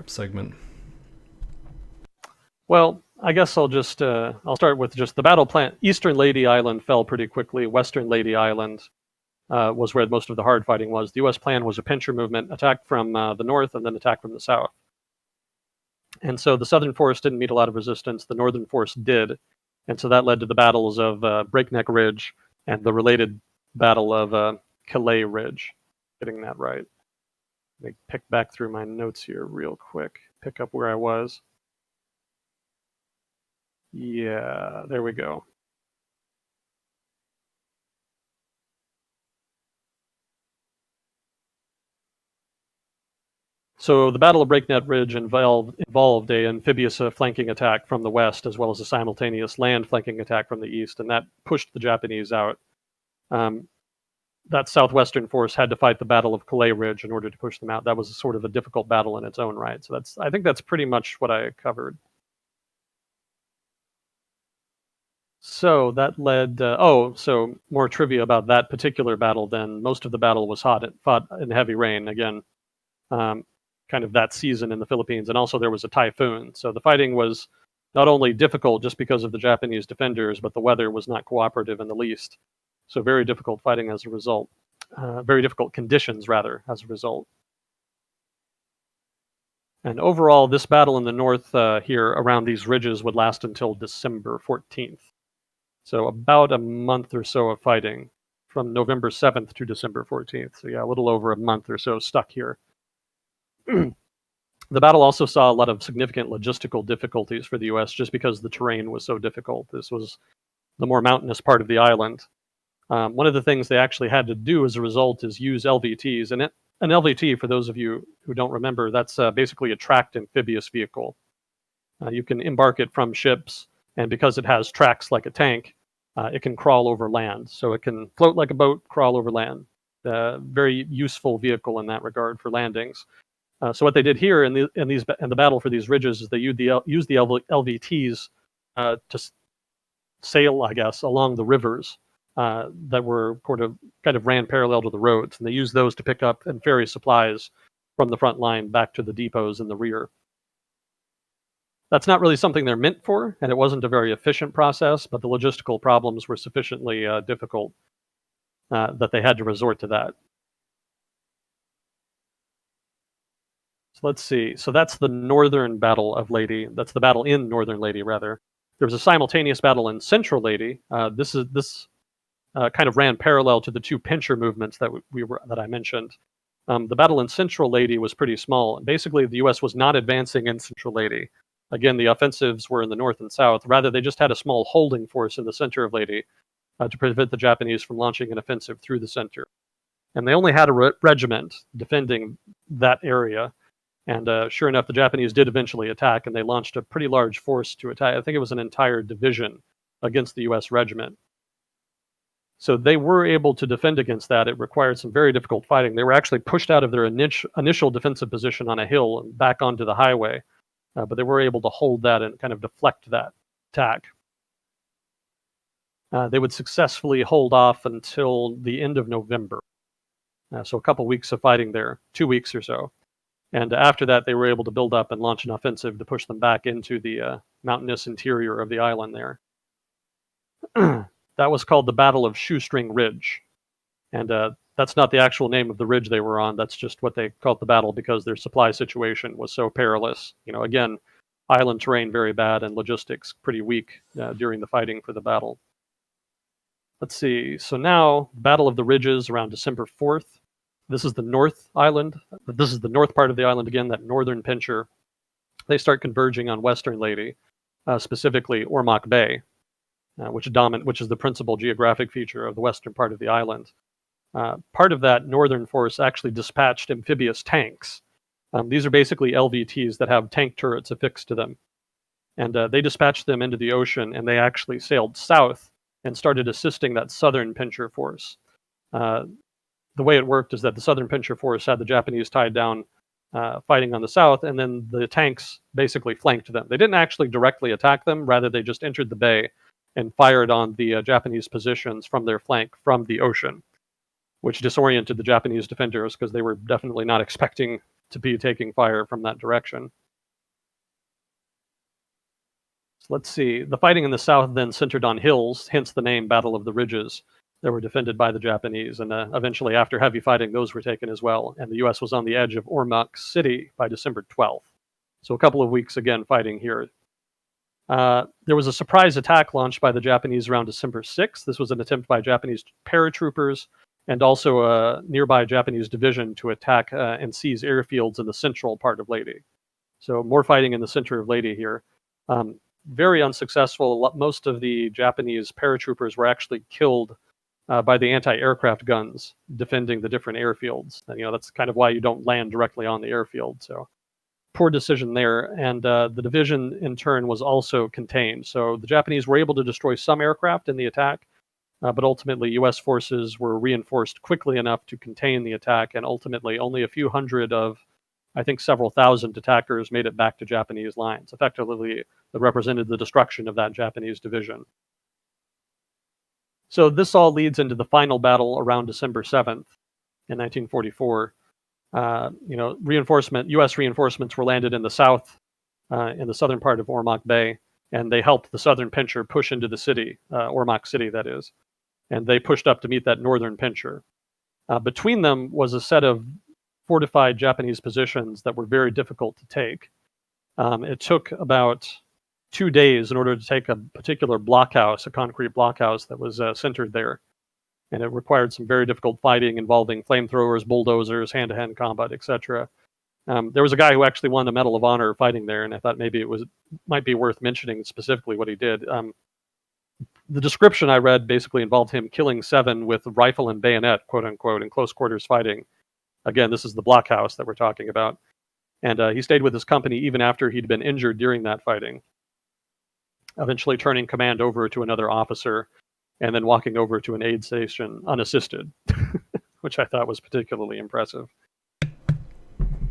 segment. Well, I guess I'll start with just the battle plan. Eastern Lady Island fell pretty quickly. Western Lady Island was where most of the hard fighting was. The U.S. plan was a pincher movement, attack from the north and then attack from the south. And so the southern force didn't meet a lot of resistance. The northern force did. And so that led to the battles of Breakneck Ridge and the related battle of Calais Ridge. Getting that right. Let me pick back through my notes here real quick. Pick up where I was. Yeah, there we go. So the Battle of Breakneck Ridge involved a amphibious flanking attack from the west, as well as a simultaneous land flanking attack from the east, and that pushed the Japanese out. That southwestern force had to fight the Battle of Calais Ridge in order to push them out. That was sort of a difficult battle in its own right. So I think that's pretty much what I covered. So that led. So more trivia about that particular battle. Then most of the battle was fought in heavy rain again. Kind of that season in the Philippines, and also there was a typhoon. So the fighting was not only difficult just because of the Japanese defenders, but the weather was not cooperative in the least. So very difficult fighting as a result. Very difficult conditions, rather, as a result. And overall, this battle in the north here around these ridges would last until December 14th. So about a month or so of fighting from November 7th to December 14th. So yeah, a little over a month or so stuck here. The battle also saw a lot of significant logistical difficulties for the U.S. just because the terrain was so difficult. This was the more mountainous part of the island. One of the things they actually had to do as a result is use LVTs. And an LVT, for those of you who don't remember, that's basically a tracked amphibious vehicle. You can embark it from ships, and because it has tracks like a tank, it can crawl over land. So it can float like a boat, crawl over land. Very useful vehicle in that regard for landings. So what they did here in the battle for these ridges is they used the LVTs to sail, I guess, along the rivers that were kind of ran parallel to the roads, and they used those to pick up and ferry supplies from the front line back to the depots in the rear. That's not really something they're meant for, and it wasn't a very efficient process, but the logistical problems were sufficiently difficult that they had to resort to that. So let's see. So that's the northern battle of Leyte. That's the battle in northern Leyte, rather. There was a simultaneous battle in central Leyte. This kind of ran parallel to the two pincher movements that I mentioned. The battle in central Leyte was pretty small. Basically, the U.S. was not advancing in central Leyte. Again, the offensives were in the north and south. Rather, they just had a small holding force in the center of Leyte to prevent the Japanese from launching an offensive through the center. And they only had a regiment defending that area. And sure enough, the Japanese did eventually attack, and they launched a pretty large force to attack. I think it was an entire division against the U.S. regiment. So they were able to defend against that. It required some very difficult fighting. They were actually pushed out of their initial defensive position on a hill and back onto the highway, but they were able to hold that and kind of deflect that attack. They would successfully hold off until the end of November. So a couple weeks of fighting there, 2 weeks or so. And after that, they were able to build up and launch an offensive to push them back into the mountainous interior of the island there. That was called the Battle of Shoestring Ridge. And that's not the actual name of the ridge they were on. That's just what they called the battle because their supply situation was so perilous. Again, island terrain very bad and logistics pretty weak during the fighting for the battle. Let's see. So now, Battle of the Ridges around December 4th. This is the North Island. This is the north part of the island again, that northern pincher. They start converging on western Leyte, specifically Ormoc Bay, which is the principal geographic feature of the western part of the island. Part of that northern force actually dispatched amphibious tanks. These are basically LVTs that have tank turrets affixed to them. And they dispatched them into the ocean, and they actually sailed south and started assisting that southern pincher force. The way it worked is that the southern pincher force had the Japanese tied down fighting on the south, and then the tanks basically flanked them. They didn't actually directly attack them. Rather, they just entered the bay and fired on the Japanese positions from their flank from the ocean, which disoriented the Japanese defenders because they were definitely not expecting to be taking fire from that direction. So let's see. The fighting in the south then centered on hills, hence the name Battle of the Ridges, that were defended by the Japanese. And eventually, after heavy fighting, those were taken as well. And the U.S. was on the edge of Ormoc City by December 12th. So a couple of weeks, again, fighting here. There was a surprise attack launched by the Japanese around December 6th. This was an attempt by Japanese paratroopers and also a nearby Japanese division to attack and seize airfields in the central part of Leyte. So more fighting in the center of Leyte here. Very unsuccessful. Most of the Japanese paratroopers were actually killed by the anti-aircraft guns defending the different airfields. And, that's kind of why you don't land directly on the airfield. So poor decision there. And the division, in turn, was also contained. So the Japanese were able to destroy some aircraft in the attack, but ultimately U.S. forces were reinforced quickly enough to contain the attack, and ultimately only a few hundred of, I think, several thousand attackers made it back to Japanese lines. Effectively, that represented the destruction of that Japanese division. So this all leads into the final battle around December 7th in 1944. U.S. reinforcements were landed in the south, in the southern part of Ormoc Bay, and they helped the southern pincher push into the city, Ormoc City, that is. And they pushed up to meet that northern pincher. Between them was a set of fortified Japanese positions that were very difficult to take. It took about 2 days in order to take a particular blockhouse, a concrete blockhouse that was centered there. And it required some very difficult fighting involving flamethrowers, bulldozers, hand-to-hand combat, etc. There was a guy who actually won the Medal of Honor fighting there, and I thought maybe might be worth mentioning specifically what he did. The description I read basically involved him killing 7 with rifle and bayonet, quote unquote, in close quarters fighting. Again, this is the blockhouse that we're talking about. And he stayed with his company even after he'd been injured during that fighting, eventually turning command over to another officer and then walking over to an aid station unassisted, which I thought was particularly impressive.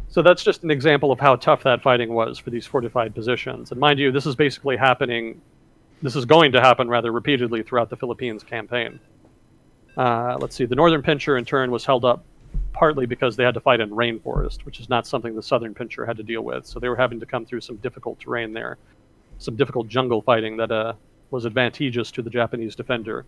So that's just an example of how tough that fighting was for these fortified positions. And mind you, this is basically going to happen rather repeatedly throughout the Philippines campaign. Let's see, the northern pincher in turn was held up partly because they had to fight in rainforest, which is not something the southern pincher had to deal with. So they were having to come through some difficult terrain there, some difficult jungle fighting that was advantageous to the Japanese defender.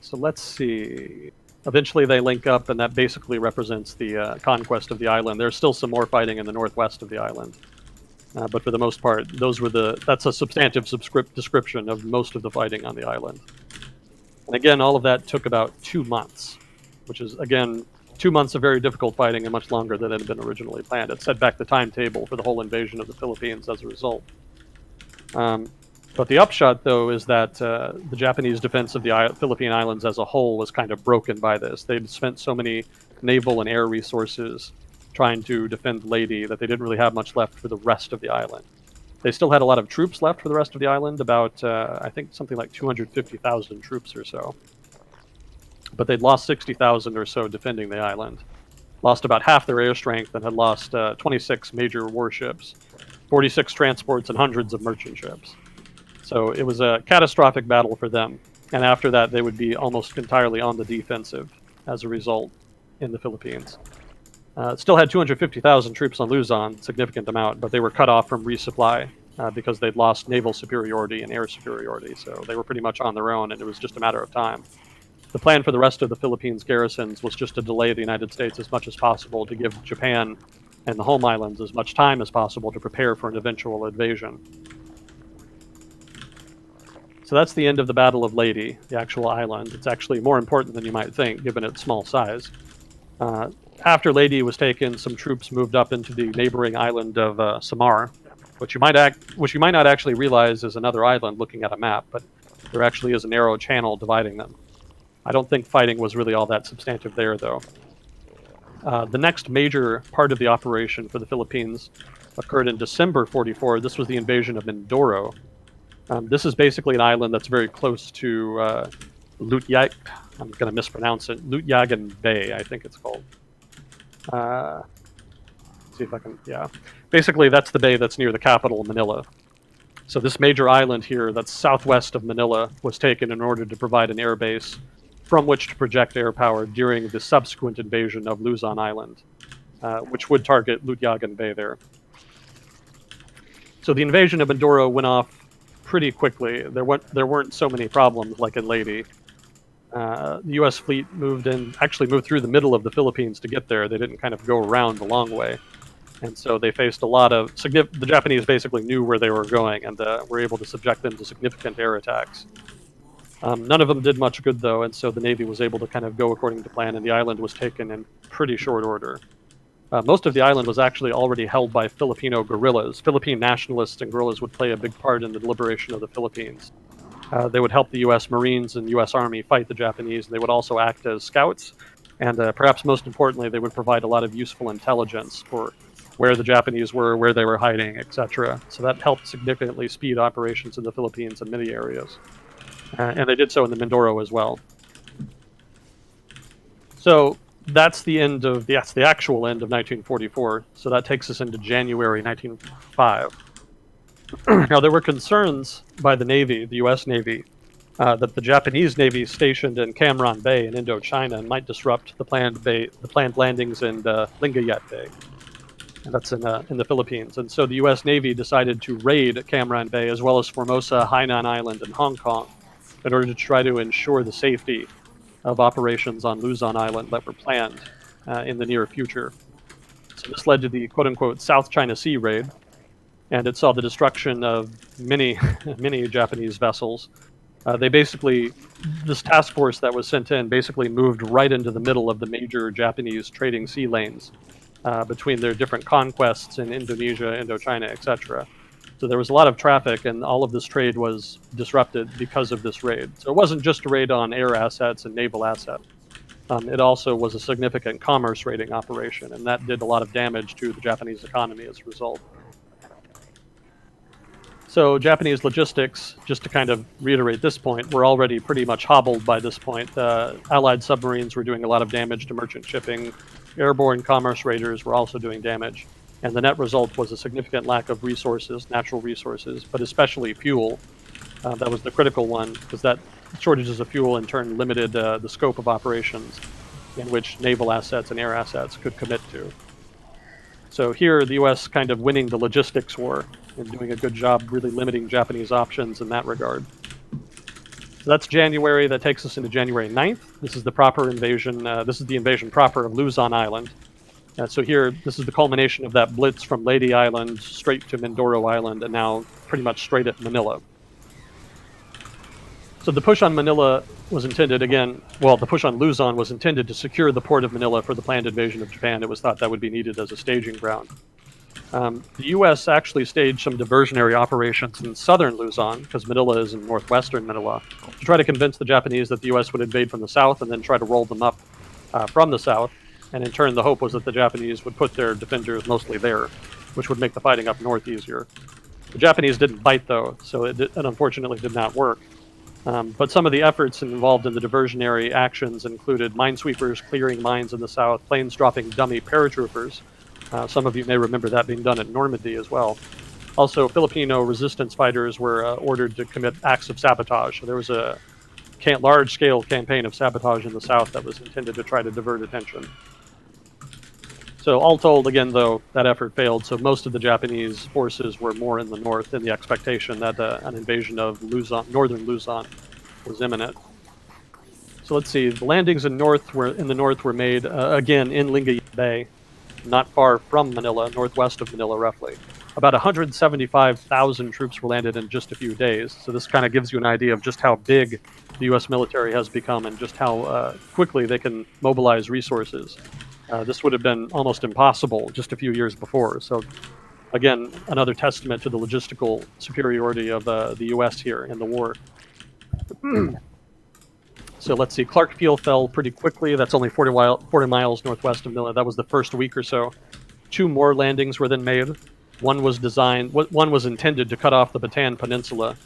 So let's see. Eventually they link up, and that basically represents the conquest of the island. There's still some more fighting in the northwest of the island. But for the most part, that's a substantive description of most of the fighting on the island. And again, all of that took about 2 months, which is, again, 2 months of very difficult fighting and much longer than had been originally planned. It set back the timetable for the whole invasion of the Philippines as a result. But the upshot, though, is that the Japanese defense of the Philippine Islands as a whole was kind of broken by this. They'd spent so many naval and air resources trying to defend Leyte that they didn't really have much left for the rest of the island. They still had a lot of troops left for the rest of the island, about, I think, something like 250,000 troops or so. But they'd lost 60,000 or so defending the island, lost about half their air strength, and had lost 26 major warships, 46 transports, and hundreds of merchant ships. So it was a catastrophic battle for them. And after that, they would be almost entirely on the defensive as a result in the Philippines. Still had 250,000 troops on Luzon, significant amount, but they were cut off from resupply because they'd lost naval superiority and air superiority. So they were pretty much on their own, and it was just a matter of time. The plan for the rest of the Philippines garrisons was just to delay the United States as much as possible, to give Japan and the home islands as much time as possible to prepare for an eventual invasion. So that's the end of the Battle of Leyte, the actual island. It's actually more important than you might think, given its small size. After Leyte was taken, some troops moved up into the neighboring island of Samar, which you might not actually realize is another island looking at a map, but there actually is a narrow channel dividing them. I don't think fighting was really all that substantive there, though. The next major part of the operation for the Philippines occurred in December 44. This was the invasion of Mindoro. This is basically an island that's very close to Lutyagan. I'm going to mispronounce it. Lutyagan Bay, I think it's called. See if I can, yeah. Basically, that's the bay that's near the capital, Manila. So this major island here that's southwest of Manila was taken in order to provide an air base from which to project air power during the subsequent invasion of Luzon Island, which would target Lutyagan Bay there. So the invasion of Mindoro went off pretty quickly. There weren't so many problems like in Leyte. The U.S. fleet moved through the middle of the Philippines to get there. They didn't kind of go around the long way. And so they faced a lot of the Japanese basically knew where they were going and were able to subject them to significant air attacks. None of them did much good, though, and so the Navy was able to kind of go according to plan, and the island was taken in pretty short order. Most of the island was actually already held by Filipino guerrillas. Philippine nationalists and guerrillas would play a big part in the liberation of the Philippines. They would help the U.S. Marines and U.S. Army fight the Japanese. They would also act as scouts, and perhaps most importantly, they would provide a lot of useful intelligence for where the Japanese were, where they were hiding, etc. So that helped significantly speed operations in the Philippines in many areas. And they did so in the Mindoro as well. So that's the actual end of 1944. So that takes us into January 1945. Now, there were concerns by the Navy, the U.S. Navy, that the Japanese Navy stationed in Cam Ranh Bay in Indochina might disrupt the planned landings in Lingayet Bay, and that's in the Philippines. And so the U.S. Navy decided to raid Cam Ranh Bay as well as Formosa, Hainan Island, and Hong Kong in order to try to ensure the safety of operations on Luzon Island that were planned in the near future. So this led to the quote-unquote South China Sea raid, and it saw the destruction of many Japanese vessels. This task force that was sent in basically moved right into the middle of the major Japanese trading sea lanes between their different conquests in Indonesia, Indochina, etc. So there was a lot of traffic, and all of this trade was disrupted because of this raid. So it wasn't just a raid on air assets and naval assets. It also was a significant commerce raiding operation, and that did a lot of damage to the Japanese economy as a result. So Japanese logistics, just to kind of reiterate this point, were already pretty much hobbled by this point. Allied submarines were doing a lot of damage to merchant shipping. Airborne commerce raiders were also doing damage. And the net result was a significant lack of resources, natural resources, but especially fuel. That was the critical one, because that shortages of fuel in turn limited the scope of operations in which naval assets and air assets could commit to. So here, the U.S. kind of winning the logistics war and doing a good job really limiting Japanese options in that regard. So that's January. That takes us into January 9th. This is the proper invasion. This is the invasion proper of Luzon Island. So here, this is the culmination of that blitz from Leyte Island straight to Mindoro Island, and now pretty much straight at Manila. So the push on Manila was intended, the push on Luzon was intended to secure the port of Manila for the planned invasion of Japan. It was thought that would be needed as a staging ground. The U.S. actually staged some diversionary operations in southern Luzon, because Manila is in northwestern Manila, to try to convince the Japanese that the U.S. would invade from the south and then try to roll them up from the south. And in turn, the hope was that the Japanese would put their defenders mostly there, which would make the fighting up north easier. The Japanese didn't bite, though, so it unfortunately did not work. But some of the efforts involved in the diversionary actions included minesweepers clearing mines in the south, planes dropping dummy paratroopers. Some of you may remember that being done at Normandy as well. Also, Filipino resistance fighters were ordered to commit acts of sabotage. So there was a large-scale campaign of sabotage in the south that was intended to try to divert attention. So all told, again, though, that effort failed. So most of the Japanese forces were more in the north in the expectation that an invasion of northern Luzon was imminent. So let's see. The landings in the north were made, again, in Lingayet Bay, not far from Manila, northwest of Manila, roughly. About 175,000 troops were landed in just a few days. So this kind of gives you an idea of just how big the U.S. military has become and just how quickly they can mobilize resources. This would have been almost impossible just a few years before. So, again, another testament to the logistical superiority of the U.S. here in the war. So let's see. Clark Field fell pretty quickly. That's only 40 miles northwest of Manila. That was the first week or so. 2 more landings were then made. One was intended to cut off the Bataan Peninsula.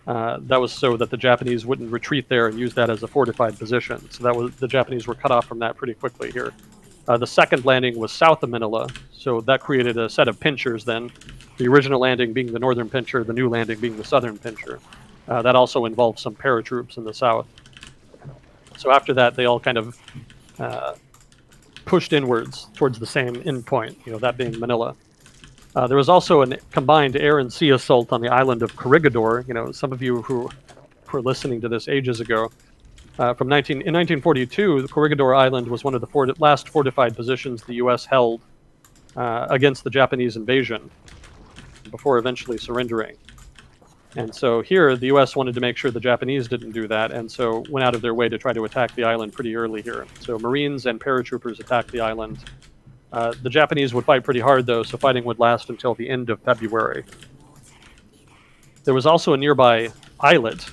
That was so that the Japanese wouldn't retreat there and use that as a fortified position. So the Japanese were cut off from that pretty quickly here. The second landing was south of Manila, so that created a set of pinchers then. The original landing being the northern pincher, the new landing being the southern pincher. That also involved some paratroops in the south. So after that, they all kind of pushed inwards towards the same end point, that being Manila. There was also a combined air and sea assault on the island of Corregidor. Some of you who were listening to this ages ago, in 1942, the Corregidor Island was one of the last fortified positions the U.S. held against the Japanese invasion before eventually surrendering. And so here, the U.S. wanted to make sure the Japanese didn't do that, and so went out of their way to try to attack the island pretty early here. So Marines and paratroopers attacked the island. The Japanese would fight pretty hard, though, so fighting would last until the end of February. There was also a nearby islet,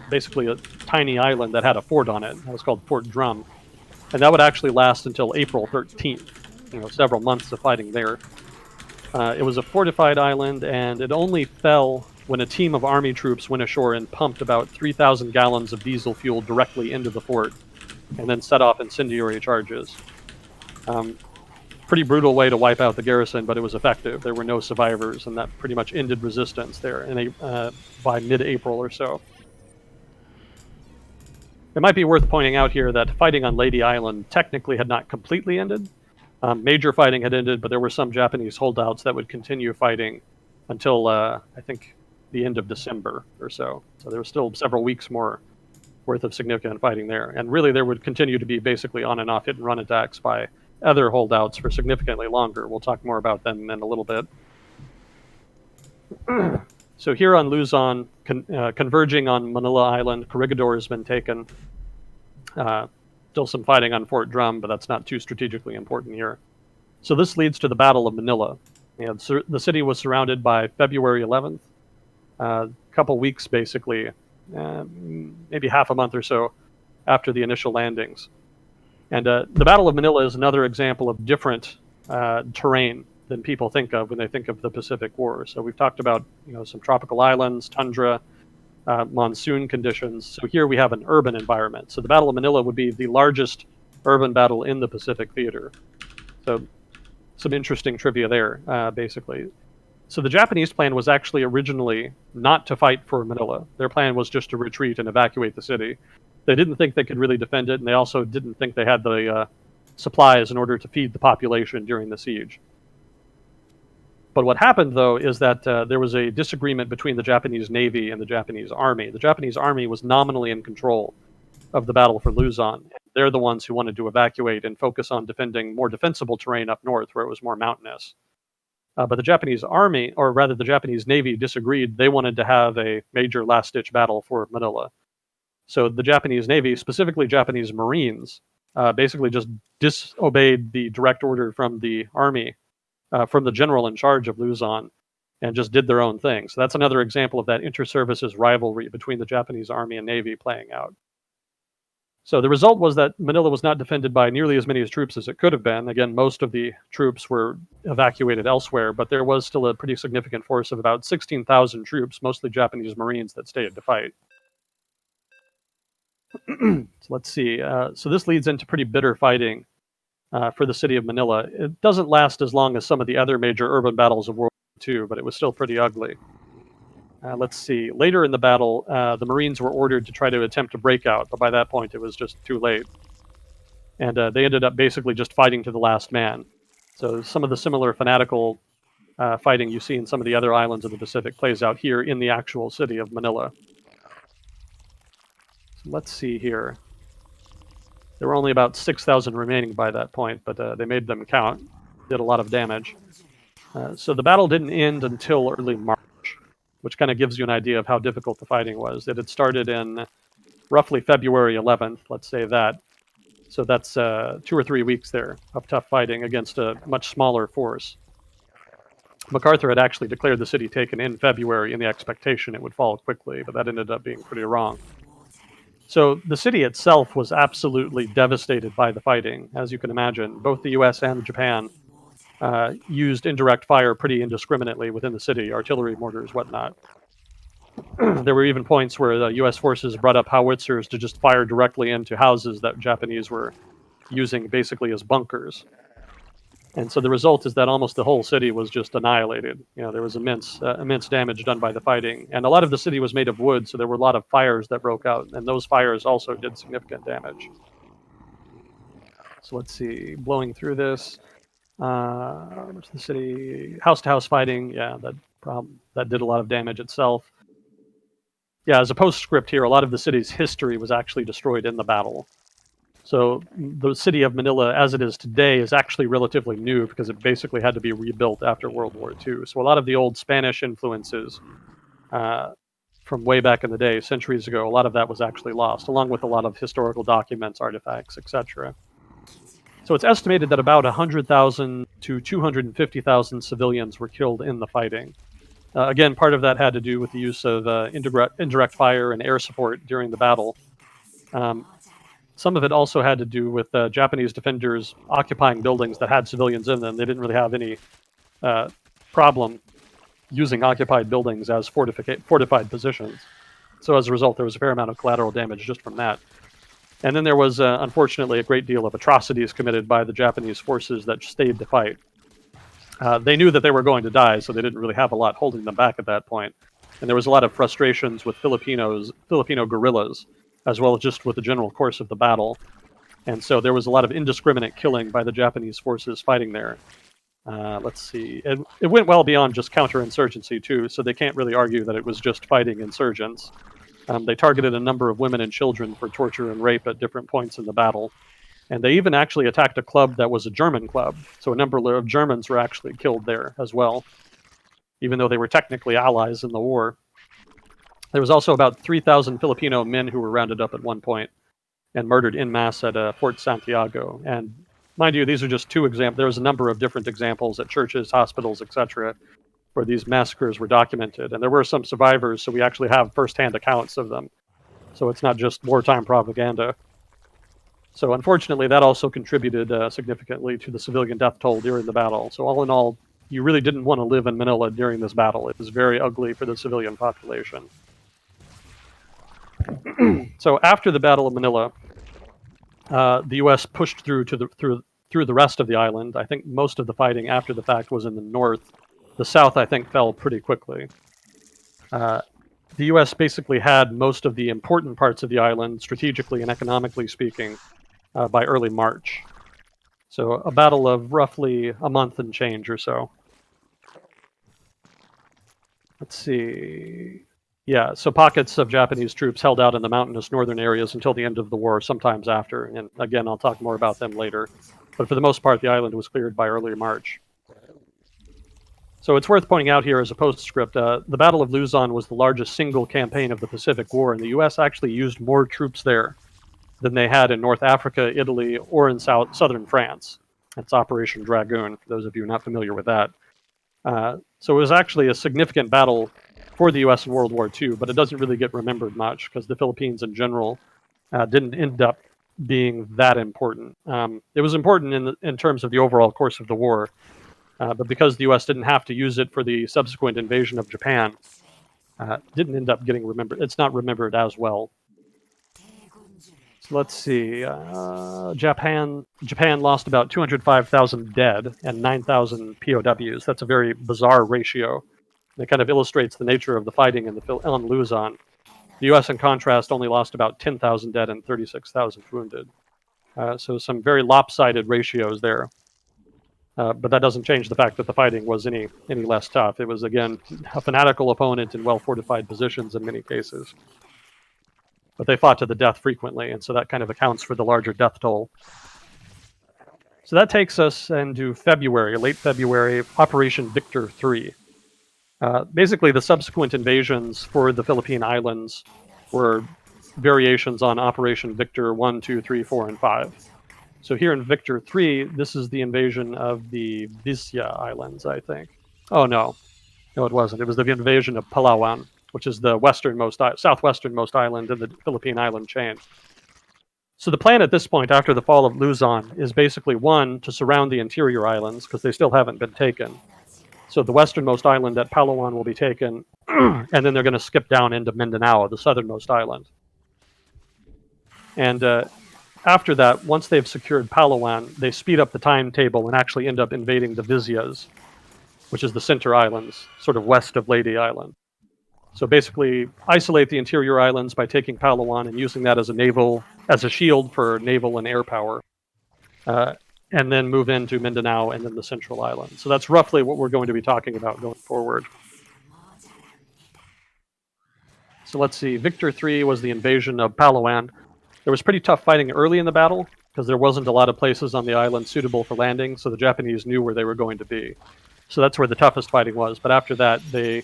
basically a tiny island that had a fort on it. That was called Fort Drum. And that would actually last until April 13th, several months of fighting there. It was a fortified island, and it only fell when a team of army troops went ashore and pumped about 3,000 gallons of diesel fuel directly into the fort, and then set off incendiary charges. Pretty brutal way to wipe out the garrison, but it was effective. There were no survivors, and that pretty much ended resistance there by mid-April or so. It might be worth pointing out here that fighting on Lady Island technically had not completely ended. Major fighting had ended, but there were some Japanese holdouts that would continue fighting until, I think, the end of December or so. So there was still several weeks more worth of significant fighting there. And really, there would continue to be basically on and off hit-and-run attacks by other holdouts for significantly longer. We'll talk more about them in a little bit. So here on Luzon, converging on Manila Island, Corregidor has been taken. Still some fighting on Fort Drum, but that's not too strategically important here. So this leads to the Battle of Manila. The city was surrounded by February 11th, a couple weeks basically, maybe half a month or so after the initial landings. And the Battle of Manila is another example of different terrain than people think of when they think of the Pacific War. So we've talked about some tropical islands, tundra, monsoon conditions. So here we have an urban environment. So the Battle of Manila would be the largest urban battle in the Pacific theater. So some interesting trivia there, basically. So the Japanese plan was actually originally not to fight for Manila. Their plan was just to retreat and evacuate the city. They didn't think they could really defend it, and they also didn't think they had the supplies in order to feed the population during the siege. But what happened, though, is that there was a disagreement between the Japanese Navy and the Japanese Army. The Japanese Army was nominally in control of the battle for Luzon. They're the ones who wanted to evacuate and focus on defending more defensible terrain up north where it was more mountainous. But the Japanese Army, or rather the Japanese Navy, disagreed. They wanted to have a major last-ditch battle for Manila. So the Japanese Navy, specifically Japanese Marines, basically just disobeyed the direct order from the Army, from the general in charge of Luzon, and just did their own thing. So that's another example of that inter-services rivalry between the Japanese Army and Navy playing out. So the result was that Manila was not defended by nearly as many troops as it could have been. Again, most of the troops were evacuated elsewhere, but there was still a pretty significant force of about 16,000 troops, mostly Japanese Marines, that stayed to fight. So let's see. So this leads into pretty bitter fighting for the city of Manila. It doesn't last as long as some of the other major urban battles of World War II, but it was still pretty ugly. Let's see. Later in the battle, the Marines were ordered to try to attempt a breakout, but by that point it was just too late. And they ended up basically just fighting to the last man. So some of the similar fanatical fighting you see in some of the other islands of the Pacific plays out here in the actual city of Manila. So let's see here. There were only about 6,000 remaining by that point, but they made them count. Did a lot of damage. So the battle didn't end until early March, which kind of gives you an idea of how difficult the fighting was. It had started in roughly February 11th, let's say that. So that's 2 or 3 weeks there of tough fighting against a much smaller force. MacArthur had actually declared the city taken in February in the expectation it would fall quickly, but that ended up being pretty wrong. So the city itself was absolutely devastated by the fighting, as you can imagine. Both the U.S. and Japan used indirect fire pretty indiscriminately within the city, artillery, mortars, whatnot. There were even points where the U.S. forces brought up howitzers to just fire directly into houses that Japanese were using basically as bunkers. And so the result is that almost the whole city was just annihilated. There was immense damage done by the fighting. And a lot of the city was made of wood, so there were a lot of fires that broke out, and those fires also did significant damage. So let's see, blowing through this. The city, house-to-house fighting, yeah, that did a lot of damage itself. Yeah, as a postscript here, a lot of the city's history was actually destroyed in the battle. So the city of Manila, as it is today, is actually relatively new because it basically had to be rebuilt after World War II. So a lot of the old Spanish influences from way back in the day, centuries ago, a lot of that was actually lost, along with a lot of historical documents, artifacts, etc. So it's estimated that about 100,000 to 250,000 civilians were killed in the fighting. Again, part of that had to do with the use of indirect fire and air support during the battle. Some of it also had to do with Japanese defenders occupying buildings that had civilians in them. They didn't really have any problem using occupied buildings as fortified positions. So as a result, there was a fair amount of collateral damage just from that. And then there was, unfortunately, a great deal of atrocities committed by the Japanese forces that stayed to fight. They knew that they were going to die, so they didn't really have a lot holding them back at that point. And there was a lot of frustrations with Filipino guerrillas, as well as just with the general course of the battle. And so there was a lot of indiscriminate killing by the Japanese forces fighting there. Let's see. It went well beyond just counterinsurgency, too, so they can't really argue that it was just fighting insurgents. They targeted a number of women and children for torture and rape at different points in the battle. And they even actually attacked a club that was a German club. So a number of Germans were actually killed there as well, even though they were technically allies in the war. There was also about 3,000 Filipino men who were rounded up at one point and murdered en masse at Fort Santiago. And mind you, these are just two examples. There was a number of different examples at churches, hospitals, etc., where these massacres were documented. And there were some survivors, so we actually have firsthand accounts of them. So it's not just wartime propaganda. So unfortunately, that also contributed significantly to the civilian death toll during the battle. So all in all, you really didn't want to live in Manila during this battle. It was very ugly for the civilian population. So after the Battle of Manila, the U.S. pushed through the rest of the island. I think most of the fighting after the fact was in the north. The south, I think, fell pretty quickly. The U.S. basically had most of the important parts of the island, strategically and economically speaking, by early March. So a battle of roughly a month and change or so. Let's see. Yeah, so pockets of Japanese troops held out in the mountainous northern areas until the end of the war, sometimes after. And again, I'll talk more about them later. But for the most part, the island was cleared by early March. So it's worth pointing out here as a postscript, the Battle of Luzon was the largest single campaign of the Pacific War, and the U.S. actually used more troops there than they had in North Africa, Italy, or in southern France. That's Operation Dragoon, for those of you not familiar with that. So it was actually a significant battle for the U.S. in World War II, but it doesn't really get remembered much because the Philippines in general didn't end up being that important. It was important in terms of the overall course of the war, but because the U.S. didn't have to use it for the subsequent invasion of Japan, didn't end up getting remembered. It's not remembered as well. So let's see. Japan lost about 205,000 dead and 9,000 POWs. That's a very bizarre ratio. It kind of illustrates the nature of the fighting on Luzon. The U.S., in contrast, only lost about 10,000 dead and 36,000 wounded. So some very lopsided ratios there. But that doesn't change the fact that the fighting was any less tough. It was, again, a fanatical opponent in well-fortified positions in many cases. But they fought to the death frequently, and so that kind of accounts for the larger death toll. So that takes us into February, late February, Operation Victor III. Basically, the subsequent invasions for the Philippine Islands were variations on Operation Victor 1, 2, 3, 4, and 5. So here in Victor 3, this is the invasion of the Visayas Islands, I think. Oh, no. No, it wasn't. It was the invasion of Palawan, which is the southwesternmost island in the Philippine island chain. So the plan at this point, after the fall of Luzon, is basically, one, to surround the interior islands, because they still haven't been taken. So the westernmost island at Palawan will be taken, and then they're going to skip down into Mindanao, the southernmost island. And after that, once they've secured Palawan, they speed up the timetable and actually end up invading the Vizias, which is the center islands, sort of west of Leyte Island. So basically, isolate the interior islands by taking Palawan and using that as a shield for naval and air power, and then move into Mindanao and then the central island. So that's roughly what we're going to be talking about going forward. So let's see. Victor 3 was the invasion of Palawan. There was pretty tough fighting early in the battle because there wasn't a lot of places on the island suitable for landing, so the Japanese knew where they were going to be. So that's where the toughest fighting was. But after that, they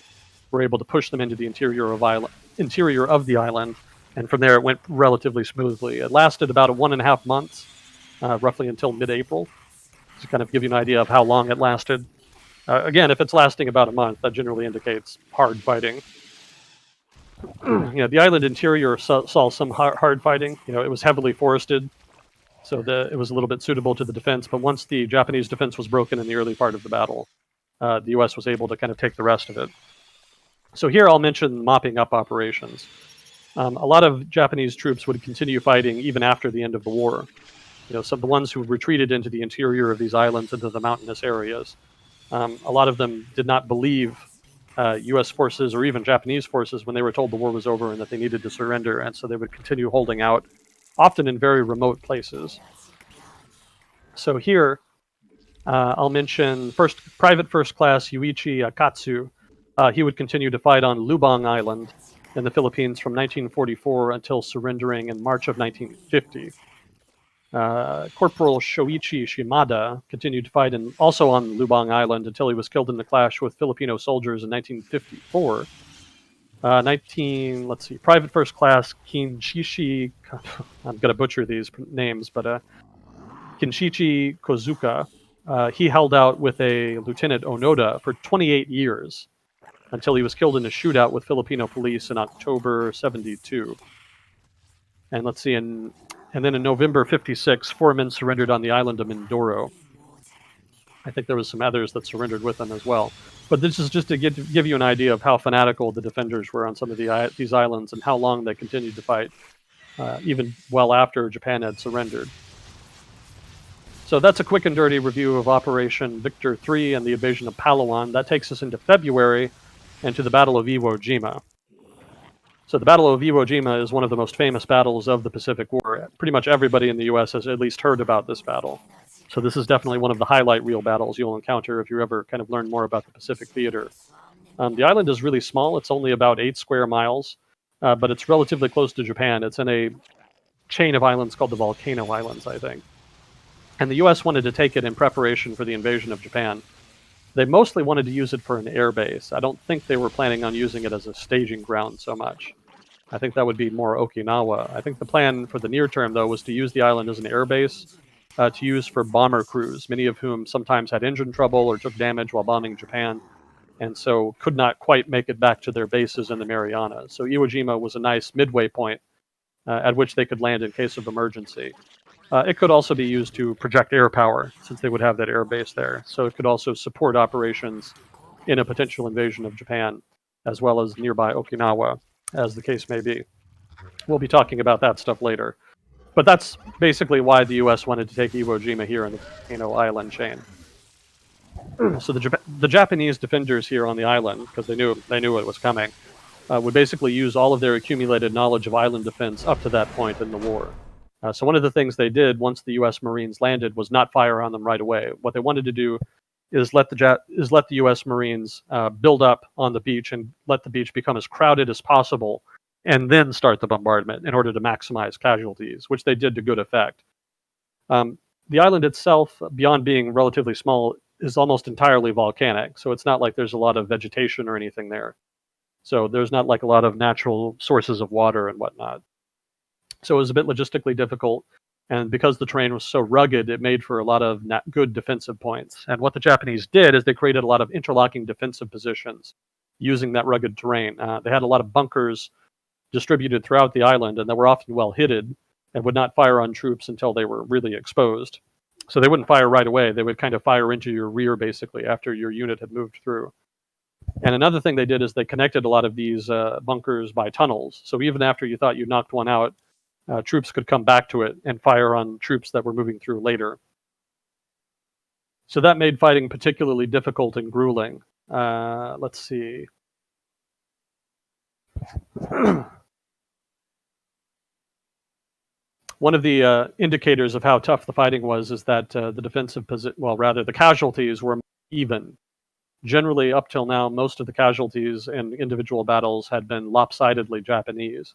were able to push them into the interior of the island, and from there it went relatively smoothly. It lasted about 1.5 months, roughly until mid-April, to kind of give you an idea of how long it lasted. Again, if it's lasting about a month, that generally indicates hard fighting. The island interior saw some hard fighting. It was heavily forested, so it was a little bit suitable to the defense. But once the Japanese defense was broken in the early part of the battle, the U.S. was able to kind of take the rest of it. So here I'll mention mopping up operations. A lot of Japanese troops would continue fighting even after the end of the war. Some of the ones who retreated into the interior of these islands, into the mountainous areas, a lot of them did not believe U.S. forces or even Japanese forces when they were told the war was over and that they needed to surrender, and so they would continue holding out, often in very remote places. So here, I'll mention Private First Class Yuichi Akatsu. He would continue to fight on Lubang Island in the Philippines from 1944 until surrendering in March of 1950. Corporal Shoichi Shimada continued to fight also on Lubang Island until he was killed in the clash with Filipino soldiers in 1954. Private First Class Kinshichi, I'm going to butcher these names, but Kinshichi Kozuka, he held out with a Lieutenant Onoda for 28 years until he was killed in a shootout with Filipino police in October 72. And then in November 56, 4 men surrendered on the island of Mindoro. I think there was some others that surrendered with them as well. But this is just to give you an idea of how fanatical the defenders were on some of these islands and how long they continued to fight, even well after Japan had surrendered. So that's a quick and dirty review of Operation Victor 3 and the invasion of Palawan. That takes us into February and to the Battle of Iwo Jima. So the Battle of Iwo Jima is one of the most famous battles of the Pacific War. Pretty much everybody in the U.S. has at least heard about this battle. So this is definitely one of the highlight reel battles you'll encounter if you ever kind of learn more about the Pacific theater. The island is really small. It's only about 8 square miles, but it's relatively close to Japan. It's in a chain of islands called the Volcano Islands, I think. And the U.S. wanted to take it in preparation for the invasion of Japan. They mostly wanted to use it for an air base. I don't think they were planning on using it as a staging ground so much. I think that would be more Okinawa. I think the plan for the near term, though, was to use the island as an air base to use for bomber crews, many of whom sometimes had engine trouble or took damage while bombing Japan, and so could not quite make it back to their bases in the Marianas. So Iwo Jima was a nice midway point at which they could land in case of emergency. It could also be used to project air power, since they would have that air base there. So it could also support operations in a potential invasion of Japan, as well as nearby Okinawa, as the case may be. We'll be talking about that stuff later. But that's basically why the U.S. wanted to take Iwo Jima here in the Volcano Island chain. So the Japanese defenders here on the island, because they knew it was coming, would basically use all of their accumulated knowledge of island defense up to that point in the war. So one of the things they did once the U.S. Marines landed was not fire on them right away. What they wanted to do is let the U.S. Marines build up on the beach and let the beach become as crowded as possible, and then start the bombardment in order to maximize casualties, which they did to good effect. The island itself, beyond being relatively small, is almost entirely volcanic, so it's not like there's a lot of vegetation or anything there. So there's not like a lot of natural sources of water and whatnot. So it was a bit logistically difficult, and because the terrain was so rugged, it made for a lot of good defensive points. And what the Japanese did is they created a lot of interlocking defensive positions using that rugged terrain. They had a lot of bunkers distributed throughout the island, and that were often well hidden and would not fire on troops until they were really exposed. So they wouldn't fire right away. They would kind of fire into your rear, basically, after your unit had moved through. And another thing they did is they connected a lot of these bunkers by tunnels. So even after you thought you knocked one out, troops could come back to it and fire on troops that were moving through later. So that made fighting particularly difficult and grueling. Let's see. One of the indicators of how tough the fighting was is that the defensive position, well, rather the casualties were even. Generally, up till now, most of the casualties in individual battles had been lopsidedly Japanese.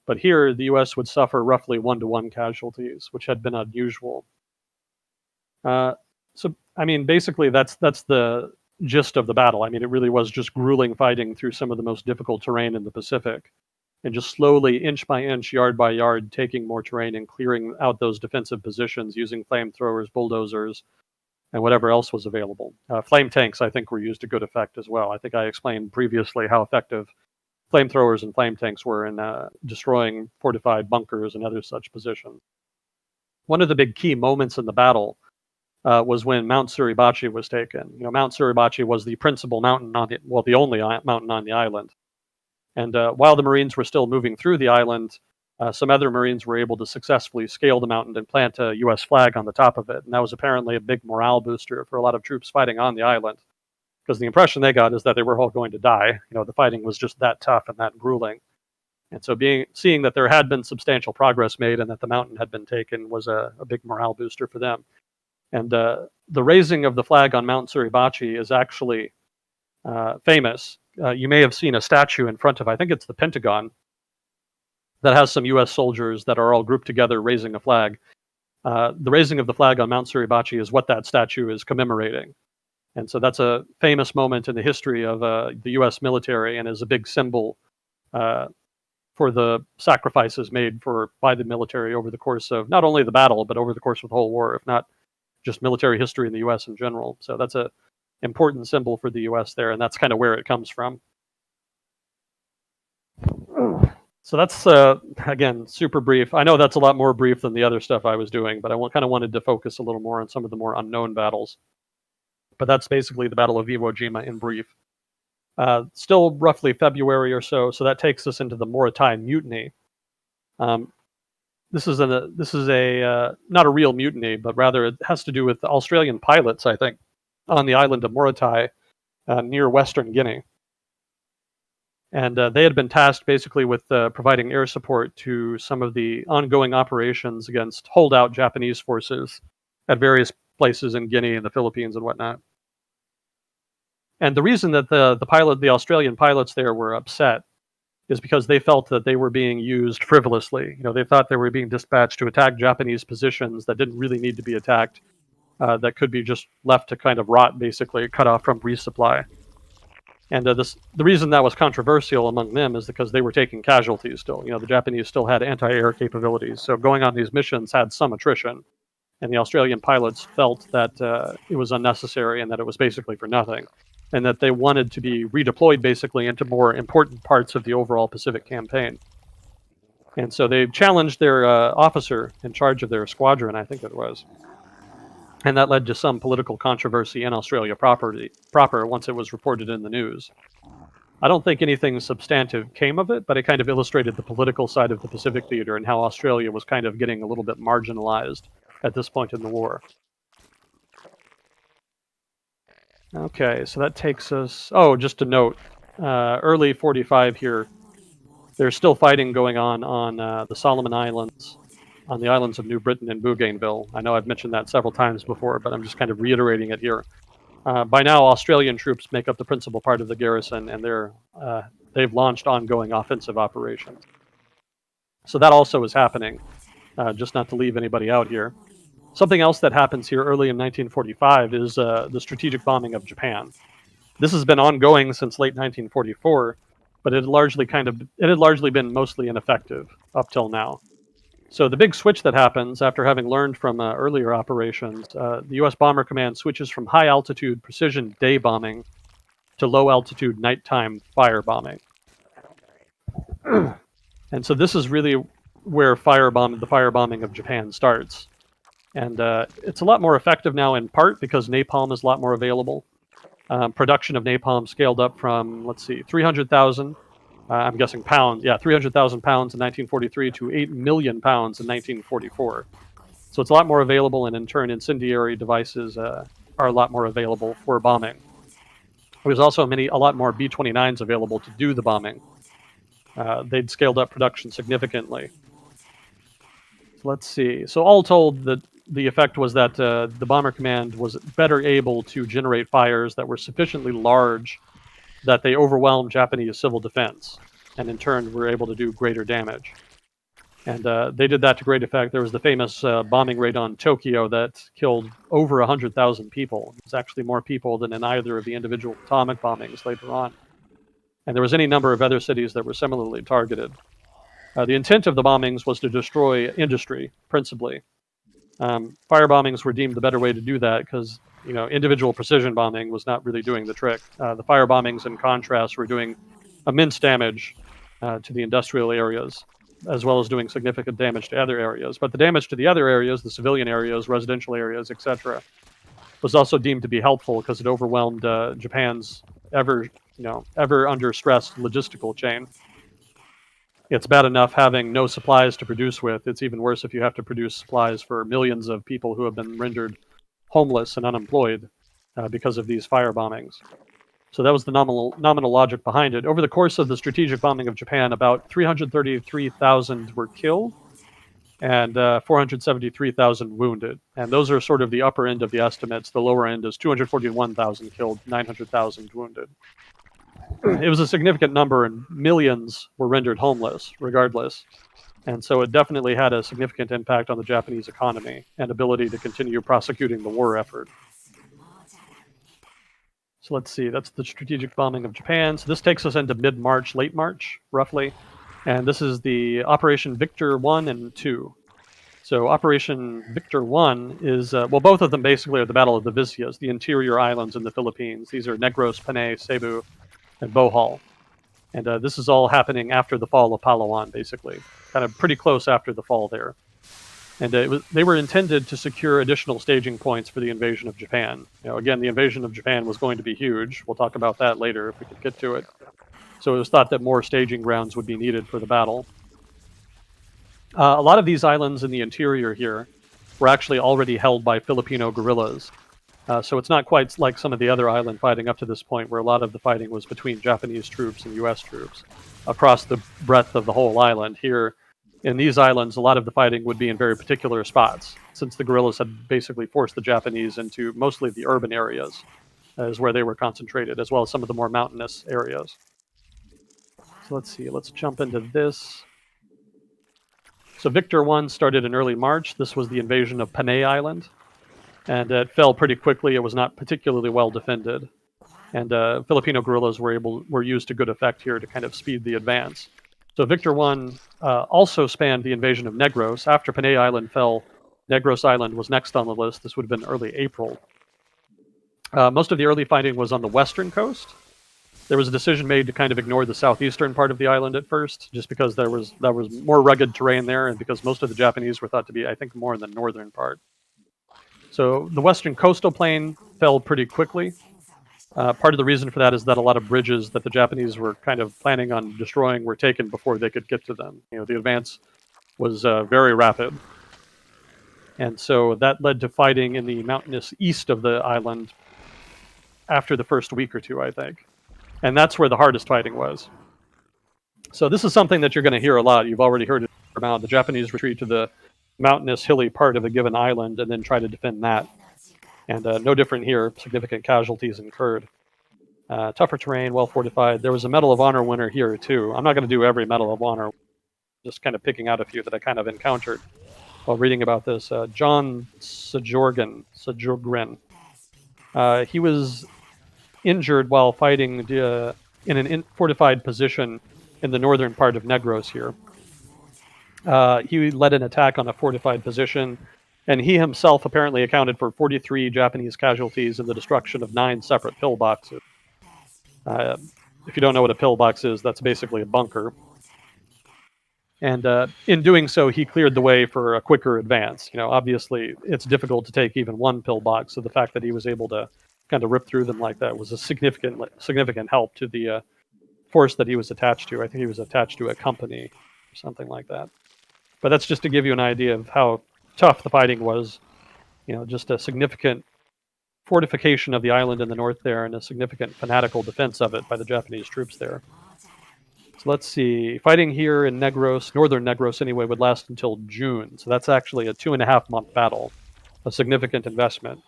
But here, the U.S. would suffer roughly 1-to-1 casualties, which had been unusual. So, I mean, basically, that's the gist of the battle. I mean, it really was just grueling fighting through some of the most difficult terrain in the Pacific, and just slowly, inch by inch, yard by yard, taking more terrain and clearing out those defensive positions using flamethrowers, bulldozers, and whatever else was available. Flame tanks, I think, were used to good effect as well. I think I explained previously how effective flamethrowers and flame tanks were in destroying fortified bunkers and other such positions. One of the big key moments in the battle was when Mount Suribachi was taken. You know, Mount Suribachi was the principal mountain on the, well, the only mountain on the island. And while the Marines were still moving through the island, some other Marines were able to successfully scale the mountain and plant a U.S. flag on the top of it. And that was apparently a big morale booster for a lot of troops fighting on the island, because the impression they got is that they were all going to die. You know, the fighting was just that tough and that grueling. And so seeing that there had been substantial progress made and that the mountain had been taken was a big morale booster for them. And the raising of the flag on Mount Suribachi is actually famous. You may have seen a statue in front of, I think it's the Pentagon, that has some U.S. soldiers that are all grouped together raising a flag. The raising of the flag on Mount Suribachi is what that statue is commemorating. And so that's a famous moment in the history of the U.S. military, and is a big symbol for the sacrifices made by the military over the course of not only the battle, but over the course of the whole war, if not just military history in the U.S. in general. So that's a important symbol for the U.S. there, and that's kind of where it comes from. So that's, again, super brief. I know that's a lot more brief than the other stuff I was doing, but I kind of wanted to focus a little more on some of the more unknown battles. But that's basically the Battle of Iwo Jima in brief. Still roughly February or so that takes us into the Morotai Mutiny. This is not a real mutiny, but rather it has to do with the Australian pilots, I think, on the island of Morotai near Western Guinea. And they had been tasked basically with providing air support to some of the ongoing operations against holdout Japanese forces at various places in Guinea and the Philippines and whatnot. And the reason that the Australian pilots there were upset is because they felt that they were being used frivolously. You know, they thought they were being dispatched to attack Japanese positions that didn't really need to be attacked, that could be just left to kind of rot, basically, cut off from resupply. And the reason that was controversial among them is because they were taking casualties still. You know, the Japanese still had anti-air capabilities, so going on these missions had some attrition. And the Australian pilots felt that it was unnecessary and that it was basically for nothing, and that they wanted to be redeployed basically into more important parts of the overall Pacific campaign. And so they challenged their officer in charge of their squadron, I think it was. And that led to some political controversy in Australia proper once it was reported in the news. I don't think anything substantive came of it, but it kind of illustrated the political side of the Pacific theater and how Australia was kind of getting a little bit marginalized at this point in the war. Okay, so that takes us... Oh, just a note. Early 45 here, there's still fighting going on the Solomon Islands, on the islands of New Britain and Bougainville. I know I've mentioned that several times before, but I'm just kind of reiterating it here. By now, Australian troops make up the principal part of the garrison, and they've launched ongoing offensive operations. So that also is happening, just not to leave anybody out here. Something else that happens here early in 1945 is the strategic bombing of Japan. This has been ongoing since late 1944, but it had largely been mostly ineffective up till now. So the big switch that happens after having learned from earlier operations, the U.S. Bomber Command switches from high-altitude precision day bombing to low-altitude nighttime fire bombing. And so this is really where the firebombing of Japan starts. And it's a lot more effective now, in part because napalm is a lot more available. Production of napalm scaled up from, 300,000 I'm guessing pounds. Yeah, 300,000 pounds in 1943 to 8 million pounds in 1944. So it's a lot more available, and in turn, incendiary devices are a lot more available for bombing. There's also a lot more B-29s available to do the bombing. They'd scaled up production significantly. So let's see. So all told, the effect was that the Bomber Command was better able to generate fires that were sufficiently large that they overwhelmed Japanese civil defense, and in turn were able to do greater damage. And they did that to great effect. There was the famous bombing raid on Tokyo that killed over 100,000 people. It was actually more people than in either of the individual atomic bombings later on. And there was any number of other cities that were similarly targeted. The intent of the bombings was to destroy industry, principally. Fire bombings were deemed the better way to do that because individual precision bombing was not really doing the trick. The fire bombings, in contrast, were doing immense damage to the industrial areas, as well as doing significant damage to other areas. But the damage to the other areas, the civilian areas, residential areas, etc., was also deemed to be helpful because it overwhelmed Japan's ever under stressed logistical chain. It's bad enough having no supplies to produce with. It's even worse if you have to produce supplies for millions of people who have been rendered homeless and unemployed because of these fire bombings. So that was the nominal logic behind it. Over the course of the strategic bombing of Japan, about 333,000 were killed and 473,000 wounded. And those are sort of the upper end of the estimates. The lower end is 241,000 killed, 900,000 wounded. It was a significant number, and millions were rendered homeless, regardless. And so it definitely had a significant impact on the Japanese economy and ability to continue prosecuting the war effort. So let's see, that's the strategic bombing of Japan. So this takes us into mid-March, late March, roughly. And this is the Operation Victor 1 and 2. So Operation Victor 1 is, both of them basically are the Battle of the Visayas, the interior islands in the Philippines. These are Negros, Panay, Cebu, and Bohol. And this is all happening after the fall of Palawan, basically, kind of pretty close after the fall there. And they were intended to secure additional staging points for the invasion of Japan. Again, the invasion of Japan was going to be huge. We'll talk about that later if we could get to it. So it was thought that more staging grounds would be needed for the battle. A lot of these islands in the interior here were actually already held by Filipino guerrillas. So it's not quite like some of the other island fighting up to this point, where a lot of the fighting was between Japanese troops and U.S. troops across the breadth of the whole island. Here, in these islands, a lot of the fighting would be in very particular spots, since the guerrillas had basically forced the Japanese into mostly the urban areas, is where they were concentrated, as well as some of the more mountainous areas. So let's see, let's jump into this. So Victor 1 started in early March. This was the invasion of Panay Island. And it fell pretty quickly. It was not particularly well defended. And Filipino guerrillas were used to good effect here to kind of speed the advance. So Victor 1 also spanned the invasion of Negros. After Panay Island fell, Negros Island was next on the list. This would have been early April. Most of the early fighting was on the western coast. There was a decision made to kind of ignore the southeastern part of the island at first, just because there was more rugged terrain there, and because most of the Japanese were thought to be, I think, more in the northern part. So the western coastal plain fell pretty quickly. Part of the reason for that is that a lot of bridges that the Japanese were kind of planning on destroying were taken before they could get to them. The advance was very rapid. And so that led to fighting in the mountainous east of the island after the first week or two, I think. And that's where the hardest fighting was. So this is something that you're going to hear a lot. You've already heard it about. The Japanese retreat to the mountainous, hilly part of a given island and then try to defend that. And no different here. Significant casualties incurred. Tougher terrain, well fortified. There was a Medal of Honor winner here, too. I'm not going to do every Medal of Honor, just kind of picking out a few that I kind of encountered while reading about this. John Sjogren. He was injured while fighting in an fortified position in the northern part of Negros here. He led an attack on a fortified position, and he himself apparently accounted for 43 Japanese casualties and the destruction of 9 separate pillboxes. If you don't know what a pillbox is, that's basically a bunker. And in doing so, he cleared the way for a quicker advance. Obviously, it's difficult to take even one pillbox, so the fact that he was able to kind of rip through them like that was a significant help to the force that he was attached to. I think he was attached to a company or something like that. But that's just to give you an idea of how tough the fighting was. Just a significant fortification of the island in the north there and a significant fanatical defense of it by the Japanese troops there. So let's see. Fighting here in Negros, northern Negros anyway, would last until June. So that's actually a 2.5-month battle, a significant investment.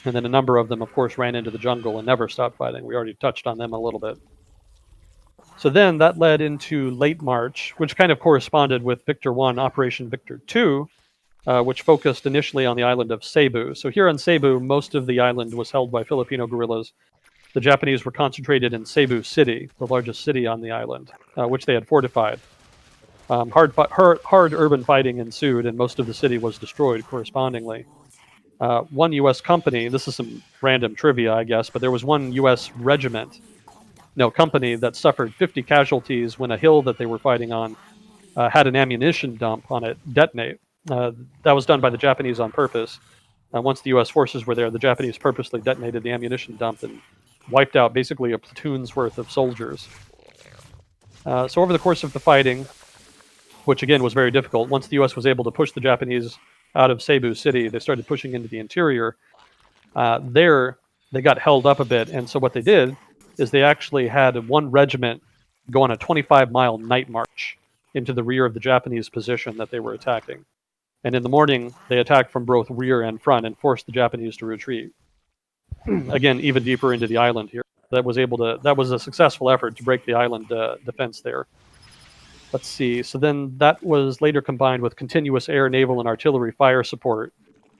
And then a number of them, of course, ran into the jungle and never stopped fighting. We already touched on them a little bit. So then that led into late March, which kind of corresponded with Victor 1, Operation Victor 2, which focused initially on the island of Cebu. So here on Cebu, most of the island was held by Filipino guerrillas. The Japanese were concentrated in Cebu City, the largest city on the island, which they had fortified. Hard urban fighting ensued, and most of the city was destroyed correspondingly. One U.S. company, this is some random trivia, I guess, but there was one U.S. company that suffered 50 casualties when a hill that they were fighting on had an ammunition dump on it detonate. That was done by the Japanese on purpose. Once the U.S. forces were there, the Japanese purposely detonated the ammunition dump and wiped out basically a platoon's worth of soldiers. So over the course of the fighting, which again was very difficult, once the U.S. was able to push the Japanese out of Cebu City, they started pushing into the interior. There, they got held up a bit, and so what they did is they actually had one regiment go on a 25-mile night march into the rear of the Japanese position that they were attacking. And in the morning, they attacked from both rear and front and forced the Japanese to retreat. Again, even deeper into the island here. That was a successful effort to break the island defense there. Let's see. So then that was later combined with continuous air, naval, and artillery fire support.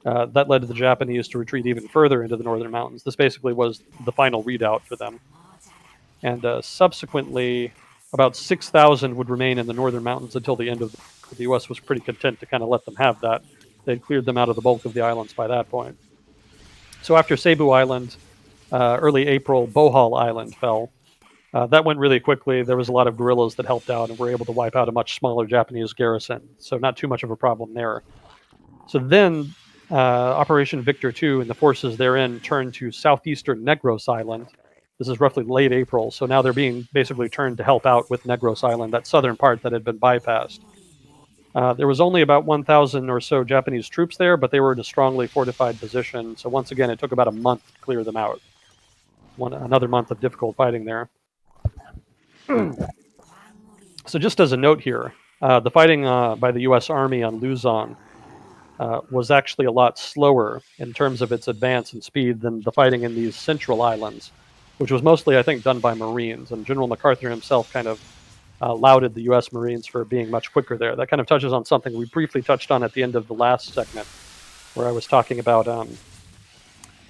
That led to the Japanese to retreat even further into the northern mountains. This basically was the final redoubt for them. And subsequently, about 6,000 would remain in the northern mountains until the end of the U.S. was pretty content to kind of let them have that. They'd cleared them out of the bulk of the islands by that point. So after Cebu Island, early April, Bohol Island fell. That went really quickly. There was a lot of guerrillas that helped out and were able to wipe out a much smaller Japanese garrison. So not too much of a problem there. So then Operation Victor 2 and the forces therein turned to southeastern Negros Island. This is roughly late April. So now they're being basically turned to help out with Negros Island, that southern part that had been bypassed. There was only about 1,000 or so Japanese troops there, but they were in a strongly fortified position. So once again, it took about a month to clear them out. Another month of difficult fighting there. So just as a note here, the fighting by the U.S. Army on Luzon was actually a lot slower in terms of its advance and speed than the fighting in these central islands, which was mostly, I think, done by Marines. And General MacArthur himself kind of lauded the U.S. Marines for being much quicker there. That kind of touches on something we briefly touched on at the end of the last segment, where I was talking about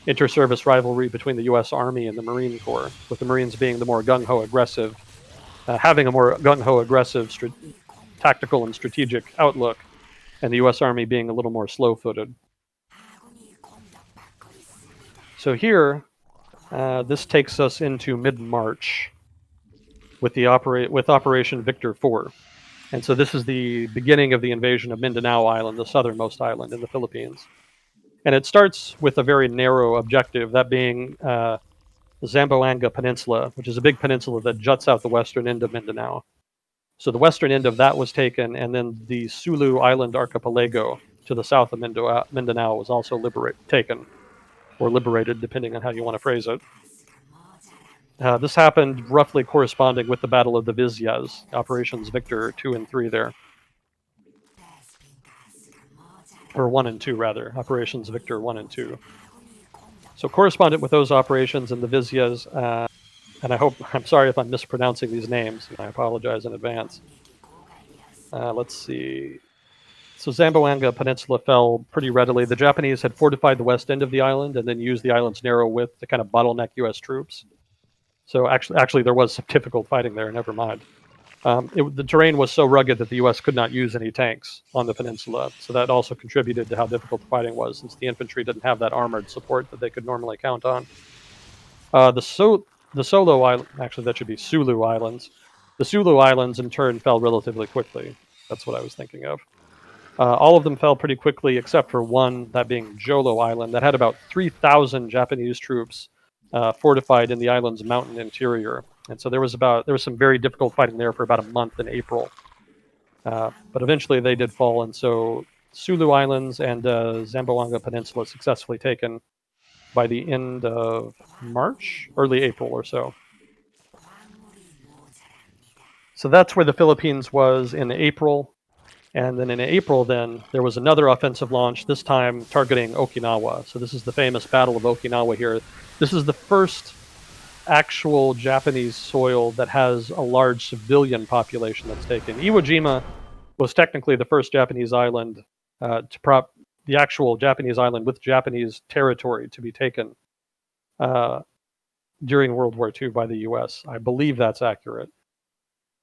inter-service rivalry between the U.S. Army and the Marine Corps, with the Marines being the more gung-ho aggressive, having a more gung-ho aggressive tactical and strategic outlook, and the U.S. Army being a little more slow-footed. So here, this takes us into mid-March with Operation Victor 4. And so this is the beginning of the invasion of Mindanao Island, the southernmost island in the Philippines. And it starts with a very narrow objective, that being the Zamboanga Peninsula, which is a big peninsula that juts out the western end of Mindanao. So the western end of that was taken, and then the Sulu Island archipelago to the south of Mindanao was also taken, or liberated, depending on how you want to phrase it. This happened roughly corresponding with the Battle of the Vizyas, Operations Victor 2 and 3 there. Or 1 and 2, rather. Operations Victor 1 and 2. So correspondent with those operations in the Vizyas, and I'm sorry if I'm mispronouncing these names, and I apologize in advance. Let's see. So Zamboanga Peninsula fell pretty readily. The Japanese had fortified the west end of the island and then used the island's narrow width to kind of bottleneck U.S. troops. So actually there was some difficult fighting there, never mind. The terrain was so rugged that the U.S. could not use any tanks on the peninsula, so that also contributed to how difficult the fighting was, since the infantry didn't have that armored support that they could normally count on. The Solo Island, actually that should be Sulu Islands. The Sulu Islands, in turn, fell relatively quickly. That's what I was thinking of. All of them fell pretty quickly, except for one, that being Jolo Island, that had about 3,000 Japanese troops fortified in the island's mountain interior. And so there was some very difficult fighting there for about a month in April. But eventually they did fall, and so Sulu Islands and Zamboanga Peninsula successfully taken by the end of March, early April or so. So that's where the Philippines was in April. And then in April, then there was another offensive launch, this time targeting Okinawa. So this is the famous Battle of Okinawa here. This is the first actual Japanese soil that has a large civilian population that's taken. Iwo Jima was technically the first Japanese island the actual Japanese island with Japanese territory to be taken during World War II by the U.S. I believe that's accurate.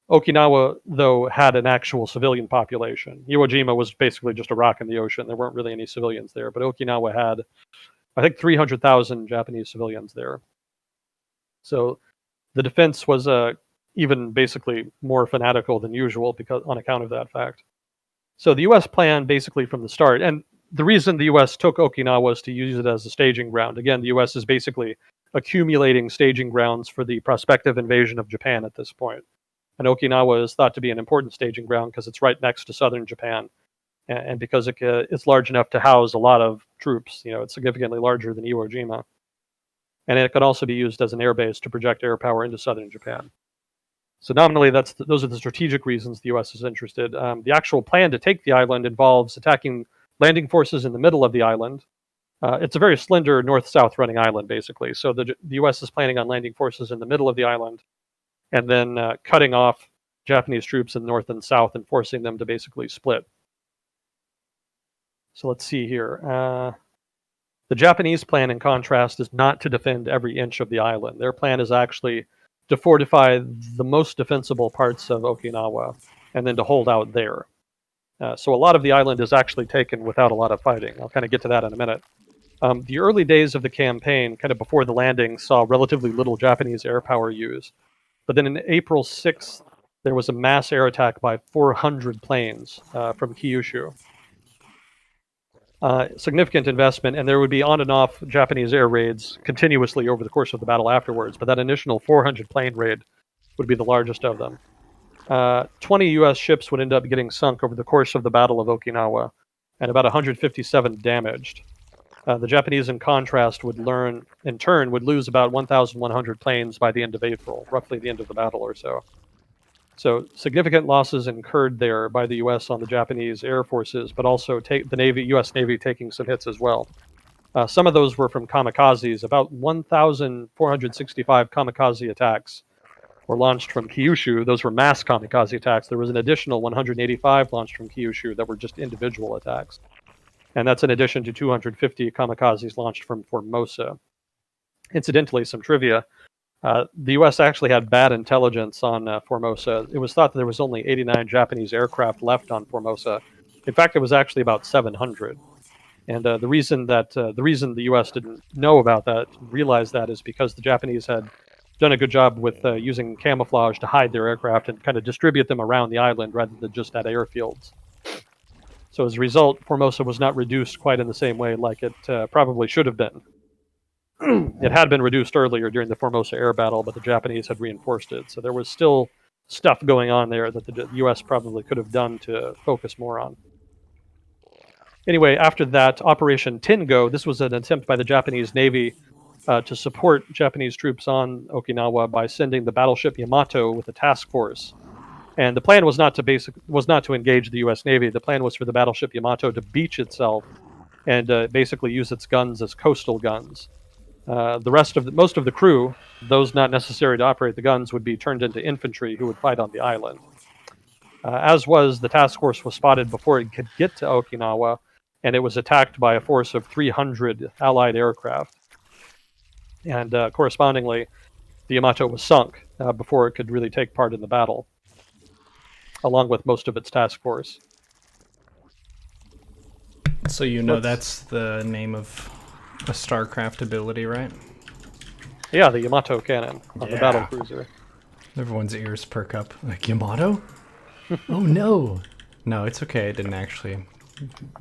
Okinawa, though, had an actual civilian population. Iwo Jima was basically just a rock in the ocean. There weren't really any civilians there, but Okinawa had, I think, 300,000 Japanese civilians there. So the defense was even basically more fanatical than usual on account of that fact. So the U.S. plan basically from the start, and the reason the U.S. took Okinawa was to use it as a staging ground. Again, the U.S. is basically accumulating staging grounds for the prospective invasion of Japan at this point. And Okinawa is thought to be an important staging ground because it's right next to southern Japan, and because it's large enough to house a lot of troops. It's significantly larger than Iwo Jima. And it can also be used as an air base to project air power into southern Japan. So nominally, those are the strategic reasons the U.S. is interested. The actual plan to take the island involves attacking landing forces in the middle of the island. It's a very slender north-south running island, basically. So the U.S. is planning on landing forces in the middle of the island, and then cutting off Japanese troops in the north and south and forcing them to basically split. So let's see here. The Japanese plan, in contrast, is not to defend every inch of the island. Their plan is actually to fortify the most defensible parts of Okinawa and then to hold out there. So a lot of the island is actually taken without a lot of fighting. I'll kind of get to that in a minute. The early days of the campaign, kind of before the landing, saw relatively little Japanese air power used. But then in April 6th, there was a mass air attack by 400 planes from Kyushu. Significant investment, and there would be on and off Japanese air raids continuously over the course of the battle afterwards, but that initial 400 plane raid would be the largest of them. 20 U.S. ships would end up getting sunk over the course of the Battle of Okinawa, and about 157 damaged. The Japanese, in contrast, would lose about 1,100 planes by the end of April, roughly the end of the battle or so. So significant losses incurred there by the U.S. on the Japanese air forces, but also the U.S. Navy taking some hits as well. Some of those were from kamikazes. About 1,465 kamikaze attacks were launched from Kyushu. Those were mass kamikaze attacks. There was an additional 185 launched from Kyushu that were just individual attacks. And that's in addition to 250 kamikazes launched from Formosa. Incidentally, some trivia. The U.S. actually had bad intelligence on Formosa. It was thought that there was only 89 Japanese aircraft left on Formosa. In fact, it was actually about 700. And the reason the U.S. didn't know about that, realize that, is because the Japanese had done a good job with using camouflage to hide their aircraft and kind of distribute them around the island rather than just at airfields. So as a result, Formosa was not reduced quite in the same way like it probably should have been. It had been reduced earlier during the Formosa air battle, but the Japanese had reinforced it. So there was still stuff going on there that the U.S. probably could have done to focus more on. Anyway, after that, Operation Tingo, this was an attempt by the Japanese Navy to support Japanese troops on Okinawa by sending the battleship Yamato with a task force. And the plan was not to engage the U.S. Navy. The plan was for the battleship Yamato to beach itself and basically use its guns as coastal guns. Most of the crew, those not necessary to operate the guns, would be turned into infantry who would fight on the island. The task force was spotted before it could get to Okinawa, and it was attacked by a force of 300 Allied aircraft. And correspondingly, the Yamato was sunk before it could really take part in the battle, along with most of its task force. So that's the name of a StarCraft ability, right? Yeah, the Yamato cannon on the battle cruiser. Everyone's ears perk up. Like, Yamato? Oh, no. No, it's okay. It didn't actually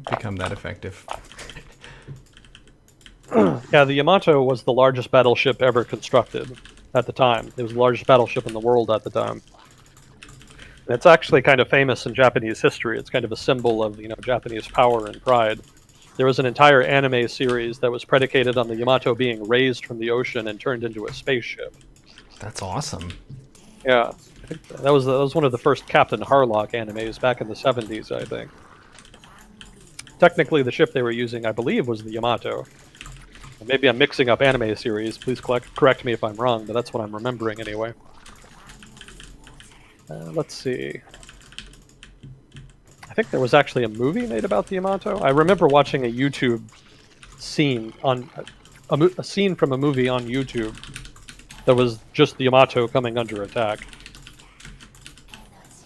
become that effective. Yeah, the Yamato was the largest battleship ever constructed. at the time. It was the largest battleship in the world at the time. And it's actually kind of famous in Japanese history. It's kind of a symbol of, Japanese power and pride. There was an entire anime series that was predicated on the Yamato being raised from the ocean and turned into a spaceship. That's awesome. Yeah, I think that was one of the first Captain Harlock animes back in the 70s, I think. Technically, the ship they were using, I believe, was the Yamato. Maybe I'm mixing up anime series. Please correct me if I'm wrong, but that's what I'm remembering anyway. Let's see. I think there was actually a movie made about the Yamato. I remember watching a YouTube scene on a scene from a movie on YouTube that was just the Yamato coming under attack.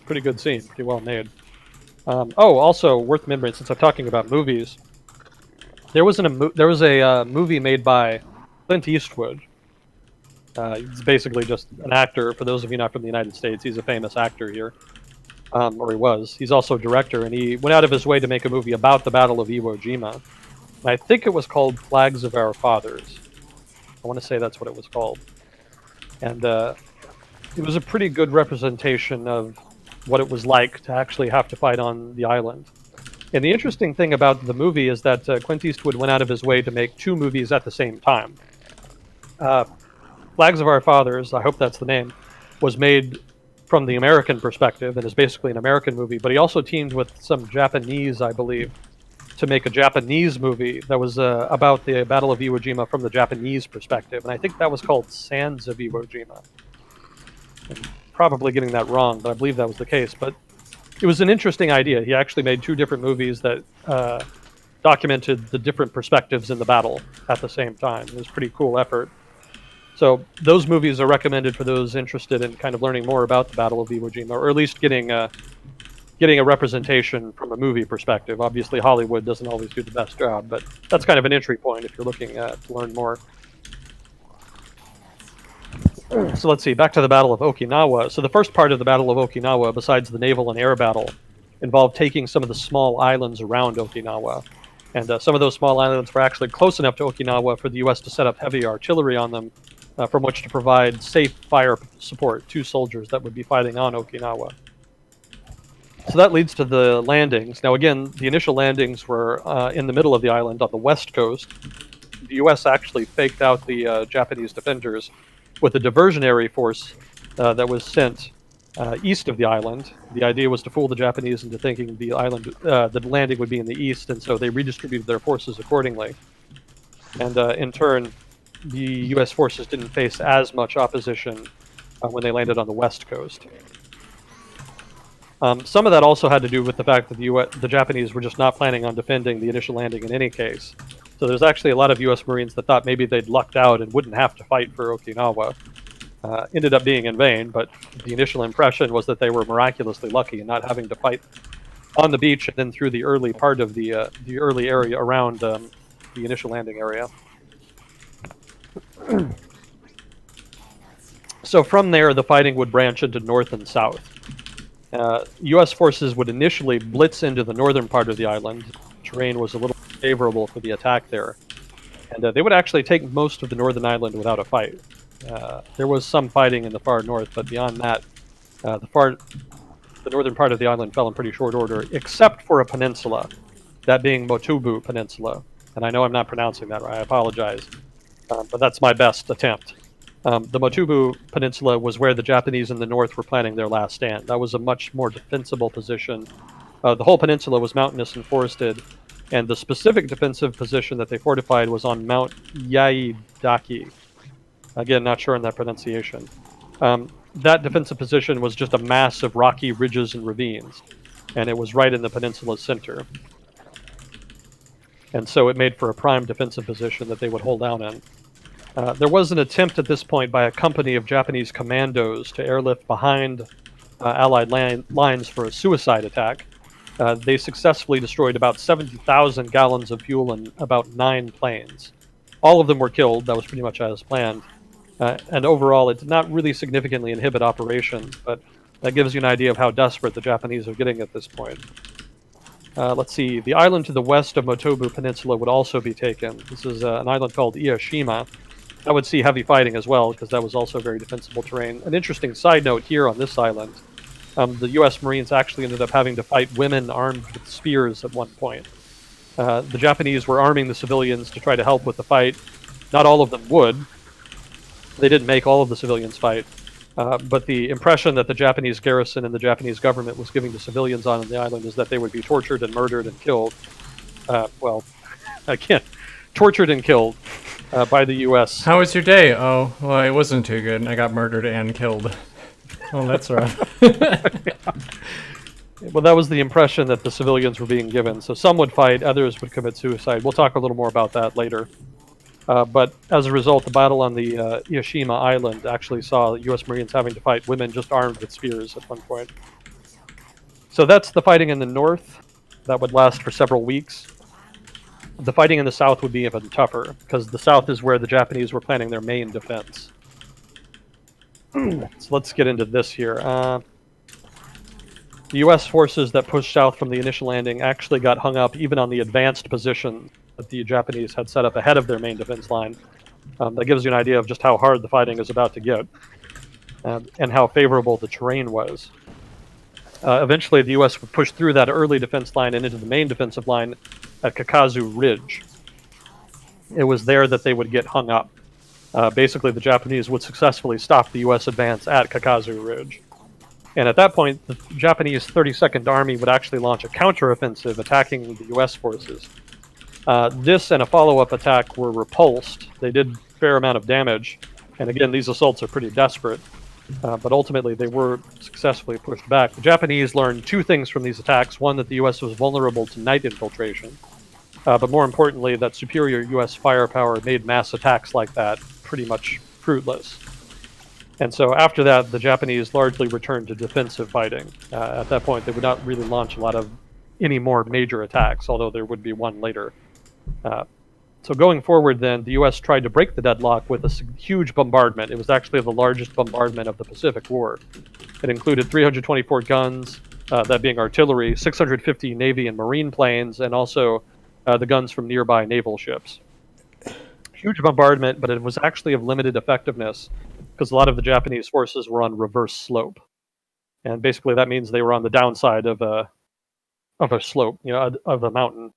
Pretty good scene, pretty well made. Also worth remembering, since I'm talking about movies, there was a movie made by Clint Eastwood. He's basically just an actor. For those of you not from the United States, he's a famous actor here. Or he was. He's also a director, and he went out of his way to make a movie about the Battle of Iwo Jima. And I think it was called Flags of Our Fathers. I want to say that's what it was called. And it was a pretty good representation of what it was like to actually have to fight on the island. And the interesting thing about the movie is that Clint Eastwood went out of his way to make two movies at the same time. Flags of Our Fathers, I hope that's the name, was made from the American perspective and is basically an American movie, but he also teamed with some Japanese, I believe, to make a Japanese movie that was about the Battle of Iwo Jima from the Japanese perspective, and I think that was called Sands of Iwo Jima. I'm probably getting that wrong, but I believe that was the case. But it was an interesting idea. He actually made two different movies that documented the different perspectives in the battle at the same time. It was a pretty cool effort. So those movies are recommended for those interested in kind of learning more about the Battle of Iwo Jima, or at least getting a representation from a movie perspective. Obviously, Hollywood doesn't always do the best job, but that's kind of an entry point if you're looking to learn more. So let's see, back to the Battle of Okinawa. So the first part of the Battle of Okinawa, besides the naval and air battle, involved taking some of the small islands around Okinawa. And some of those small islands were actually close enough to Okinawa for the U.S. to set up heavy artillery on them, from which to provide safe fire support to soldiers that would be fighting on Okinawa. So that leads to the landings. Now again, the initial landings were in the middle of the island on the west coast. The U.S. actually faked out the Japanese defenders with a diversionary force that was sent east of the island. The idea was to fool the Japanese into thinking the landing would be in the east, and so they redistributed their forces accordingly. And in turn, the U.S. forces didn't face as much opposition when they landed on the west coast. Some of that also had to do with the fact that the Japanese were just not planning on defending the initial landing in any case. So there's actually a lot of U.S. Marines that thought maybe they'd lucked out and wouldn't have to fight for Okinawa. Ended up being in vain, but the initial impression was that they were miraculously lucky in not having to fight on the beach and then through the early part of the early area around the initial landing area. So from there, the fighting would branch into north and south. U.S. forces would initially blitz into the northern part of the island. Terrain was a little favorable for the attack there. And they would actually take most of the northern island without a fight. There was some fighting in the far north, but beyond that, the northern part of the island fell in pretty short order, except for a peninsula, that being Motubu Peninsula. And I know I'm not pronouncing that right, I apologize. But that's my best attempt. The Motubu Peninsula was where the Japanese in the north were planning their last stand. That was a much more defensible position. The whole peninsula was mountainous and forested, and the specific defensive position that they fortified was on Mount Yaidaki. Again, not sure on that pronunciation. That defensive position was just a mass of rocky ridges and ravines, and it was right in the peninsula's center. And so it made for a prime defensive position that they would hold down in. There was an attempt at this point by a company of Japanese commandos to airlift behind Allied lines for a suicide attack. They successfully destroyed about 70,000 gallons of fuel and about 9 planes. All of them were killed. That was pretty much as planned. And overall, it did not really significantly inhibit operations, but that gives you an idea of how desperate the Japanese are getting at this point. Let's see, the island to the west of Motubu Peninsula would also be taken. This is an island called Yashima. that would see heavy fighting as well, because that was also very defensible terrain. An interesting side note here on this island, the U.S. Marines actually ended up having to fight women armed with spears at one point. The Japanese were arming the civilians to try to help with the fight. Not all of them would. They didn't make all of the civilians fight. But the impression that the Japanese garrison and the Japanese government was giving to civilians on the island is that they would be tortured and murdered and killed. Again, tortured and killed by the U.S. How was your day? Oh, well, it wasn't too good. I got murdered and killed. Oh, that's rough. Well, that was the impression that the civilians were being given. So some would fight, others would commit suicide. We'll talk a little more about that later. But as a result, the battle on the Yashima Island actually saw U.S. Marines having to fight women just armed with spears at one point. So that's the fighting in the north. That would last for several weeks. The fighting in the south would be even tougher, because the south is where the Japanese were planning their main defense. So let's get into this here. The U.S. forces that pushed south from the initial landing actually got hung up even on the advanced position that the Japanese had set up ahead of their main defense line. That gives you an idea of just how hard the fighting is about to get, and how favorable the terrain was. Eventually, the U.S. would push through that early defense line and into the main defensive line at Kakazu Ridge. It was there that they would get hung up. Basically, the Japanese would successfully stop the U.S. advance at Kakazu Ridge. And at that point, the Japanese 32nd Army would actually launch a counteroffensive attacking the U.S. forces. This and a follow-up attack were repulsed. They did a fair amount of damage. And again, these assaults are pretty desperate. But ultimately, they were successfully pushed back. The Japanese learned two things from these attacks. One, that the U.S. was vulnerable to night infiltration. But more importantly, that superior U.S. firepower made mass attacks like that pretty much fruitless. And so after that, the Japanese largely returned to defensive fighting. At that point, they would not really launch a lot of any more major attacks, although there would be one later. So going forward then, the U.S. tried to break the deadlock with a huge bombardment. It was actually the largest bombardment of the Pacific War. It included 324 guns, that being artillery, 650 Navy and Marine planes, and also the guns from nearby naval ships. Huge bombardment, but it was actually of limited effectiveness because a lot of the Japanese forces were on reverse slope. And basically that means they were on the downside of a slope, of a mountain.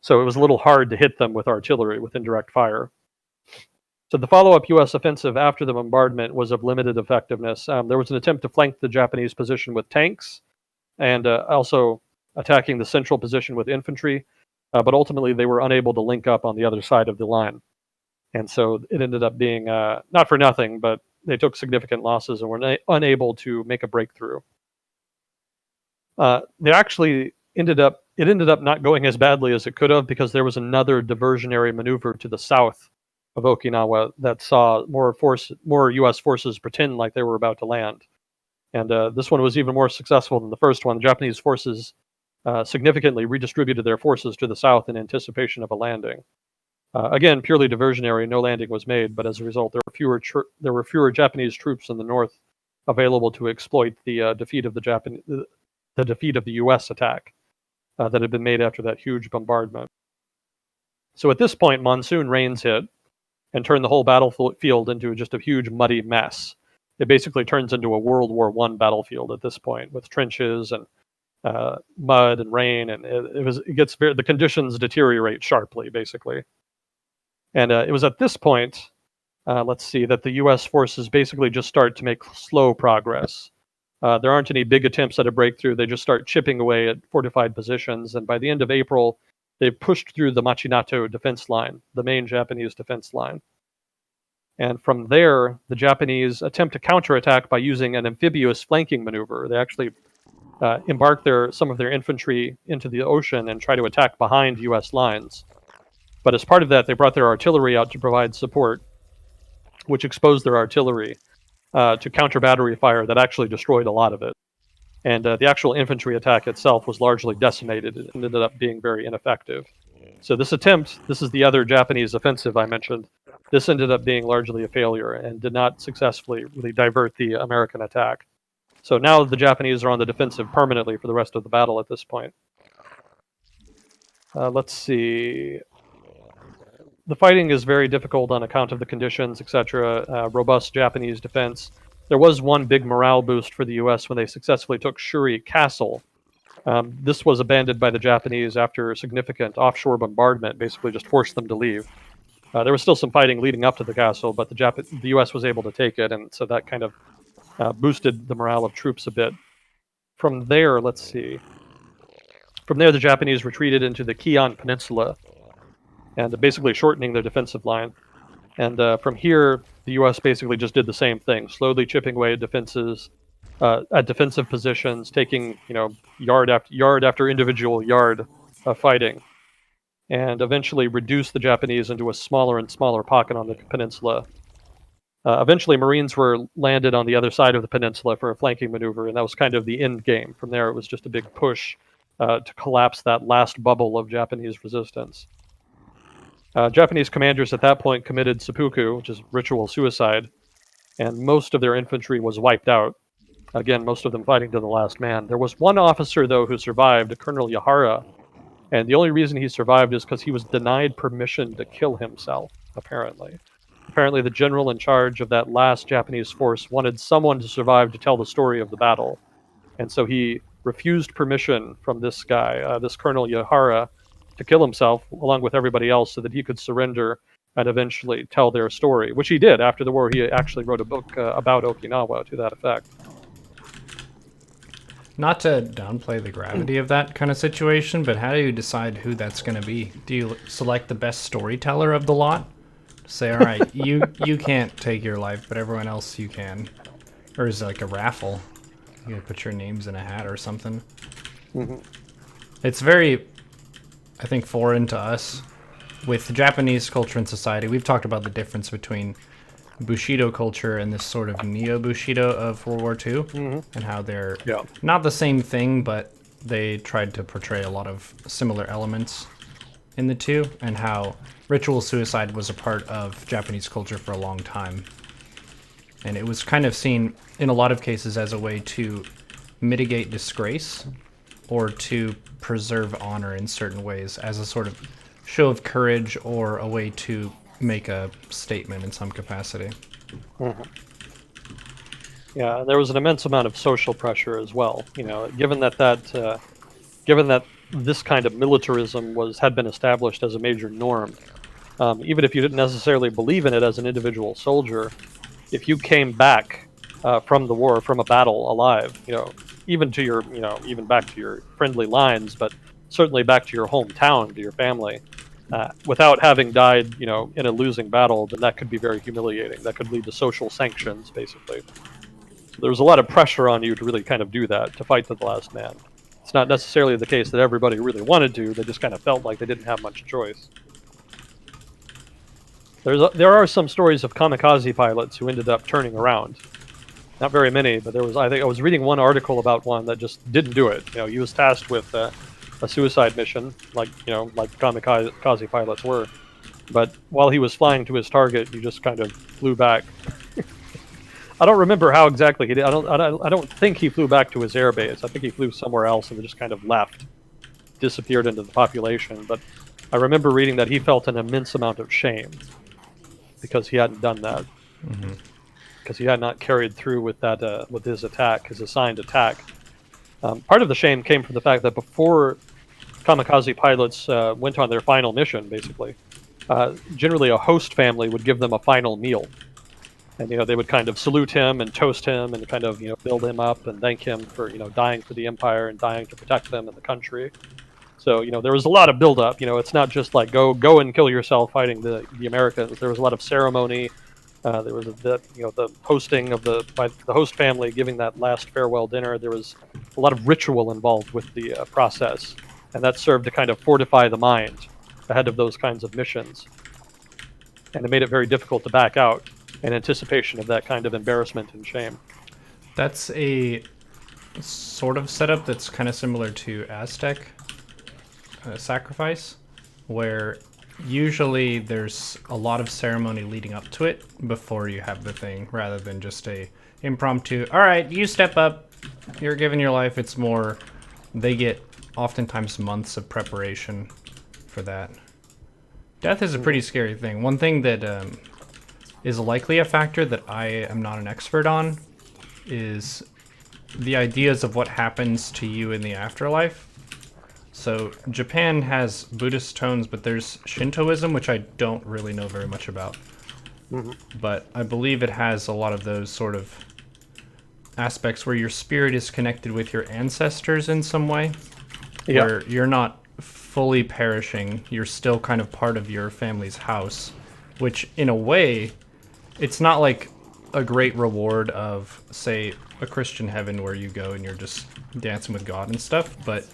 So it was a little hard to hit them with artillery, with indirect fire. So the follow-up U.S. offensive after the bombardment was of limited effectiveness. There was an attempt to flank the Japanese position with tanks, and also attacking the central position with infantry, but ultimately they were unable to link up on the other side of the line. And so it ended up being, not for nothing, but they took significant losses and were unable to make a breakthrough. They actually ended up not going as badly as it could have, because there was another diversionary maneuver to the south of Okinawa that saw more U.S. forces pretend like they were about to land. And this one was even more successful than the first one. The Japanese forces significantly redistributed their forces to the south in anticipation of a landing. Again, purely diversionary, no landing was made, but as a result, there were fewer Japanese troops in the north available to exploit the defeat of the U.S. attack that had been made after that huge bombardment. So at this point, monsoon rains hit and turned the whole battlefield into just a huge muddy mess. It basically turns into a World War I battlefield at this point, with trenches and mud and rain, and the conditions deteriorate sharply, basically. And it was at this point, that the U.S. forces basically just start to make slow progress. There aren't any big attempts at a breakthrough. They just start chipping away at fortified positions. And by the end of April, they pushed through the Machinato defense line, the main Japanese defense line. And from there, the Japanese attempt to counterattack by using an amphibious flanking maneuver. They actually embark some of their infantry into the ocean and try to attack behind U.S. lines. But as part of that, they brought their artillery out to provide support, which exposed their artillery to counter battery fire that actually destroyed a lot of it. And the actual infantry attack itself was largely decimated and ended up being very ineffective. So this is the other Japanese offensive I mentioned, this ended up being largely a failure and did not successfully really divert the American attack. So now the Japanese are on the defensive permanently for the rest of the battle at this point. Let's see. the fighting is very difficult on account of the conditions, etc. Robust Japanese defense. There was one big morale boost for the U.S. when they successfully took Shuri Castle. This was abandoned by the Japanese after a significant offshore bombardment, basically just forced them to leave. There was still some fighting leading up to the castle, but the U.S. was able to take it, and so that kind of boosted the morale of troops a bit. From there, let's see. From there, the Japanese retreated into the Kion Peninsula, and basically shortening their defensive line. And from here, the U.S. basically just did the same thing, slowly chipping away at defenses, at defensive positions, taking yard after individual yard of fighting, and eventually reduced the Japanese into a smaller and smaller pocket on the peninsula. Eventually, Marines were landed on the other side of the peninsula for a flanking maneuver, and that was kind of the end game. From there, it was just a big push to collapse that last bubble of Japanese resistance. Japanese commanders at that point committed seppuku, which is ritual suicide, and most of their infantry was wiped out. Again, most of them fighting to the last man. There was one officer, though, who survived, Colonel Yahara, and the only reason he survived is because he was denied permission to kill himself, apparently. Apparently, the general in charge of that last Japanese force wanted someone to survive to tell the story of the battle, and so he refused permission from this guy, this Colonel Yahara, to kill himself along with everybody else so that he could surrender and eventually tell their story, which he did. After the war, he actually wrote a book about Okinawa to that effect. Not to downplay the gravity of that kind of situation, but how do you decide who that's going to be? Do you select the best storyteller of the lot? Say, all right, you can't take your life, but everyone else you can. Or is it like a raffle? You gotta put your names in a hat or something. Mm-hmm. It's very, I think, foreign to us. With Japanese culture and society, we've talked about the difference between Bushido culture and this sort of neo-Bushido of World War II, and how they're not the same thing, but they tried to portray a lot of similar elements in the two, and how ritual suicide was a part of Japanese culture for a long time. And it was kind of seen, in a lot of cases, as a way to mitigate disgrace or to preserve honor in certain ways, as a sort of show of courage or a way to make a statement in some capacity. Mm-hmm. Yeah, there was an immense amount of social pressure as well. Given that this kind of militarism had been established as a major norm, even if you didn't necessarily believe in it as an individual soldier, if you came back from the war, from a battle alive, even back to your friendly lines, but certainly back to your hometown, to your family, without having died, in a losing battle, then that could be very humiliating. That could lead to social sanctions, basically. So there was a lot of pressure on you to really kind of do that, to fight to the last man. It's not necessarily the case that everybody really wanted to. They just kind of felt like they didn't have much choice. There are some stories of kamikaze pilots who ended up turning around. Not very many, but I think I was reading one article about one that just didn't do it. He was tasked with a suicide mission, like kamikaze pilots were. But while he was flying to his target, he just kind of flew back. I don't remember how exactly he did. I don't think he flew back to his airbase. I think he flew somewhere else and just kind of left, disappeared into the population. But I remember reading that he felt an immense amount of shame because he hadn't done that, because he had not carried through with that with his attack, his assigned attack. Part of the shame came from the fact that before kamikaze pilots went on their final mission, basically, generally a host family would give them a final meal. And, they would kind of salute him and toast him and kind of, build him up and thank him for, dying for the empire and dying to protect them and the country. So, there was a lot of buildup. It's not just like go and kill yourself fighting the Americans. There was a lot of ceremony. There was the hosting by the host family, giving that last farewell dinner. There was a lot of ritual involved with the process, and that served to kind of fortify the mind ahead of those kinds of missions. And it made it very difficult to back out in anticipation of that kind of embarrassment and shame. That's a sort of setup that's kind of similar to Aztec sacrifice, where usually there's a lot of ceremony leading up to it before you have the thing, rather than just a impromptu, all right, you step up, you're giving your life. It's more, they get oftentimes months of preparation for that. Death is a pretty scary thing. One thing that is likely a factor that I am not an expert on is the ideas of what happens to you in the afterlife. So Japan has Buddhist tones, but there's Shintoism, which I don't really know very much about. But I believe it has a lot of those sort of aspects where your spirit is connected with your ancestors in some way, where you're not fully perishing, you're still kind of part of your family's house, which in a way, it's not like a great reward of, say, a Christian heaven where you go and you're just dancing with God and stuff, but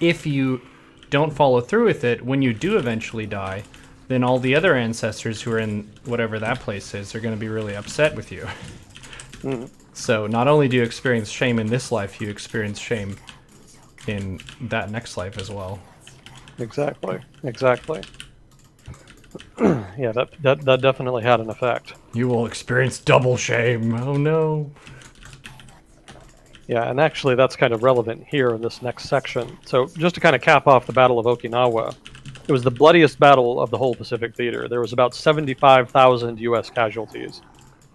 if you don't follow through with it, when you do eventually die, then all the other ancestors who are in whatever that place is are going to be really upset with you. So not only do you experience shame in this life, you experience shame in that next life as well. Exactly. Yeah, that definitely had an effect. You will experience double shame. Oh no. Yeah, and actually that's kind of relevant here in this next section. So just to kind of cap off the Battle of Okinawa, it was the bloodiest battle of the whole Pacific theater. There was about 75,000 U.S. casualties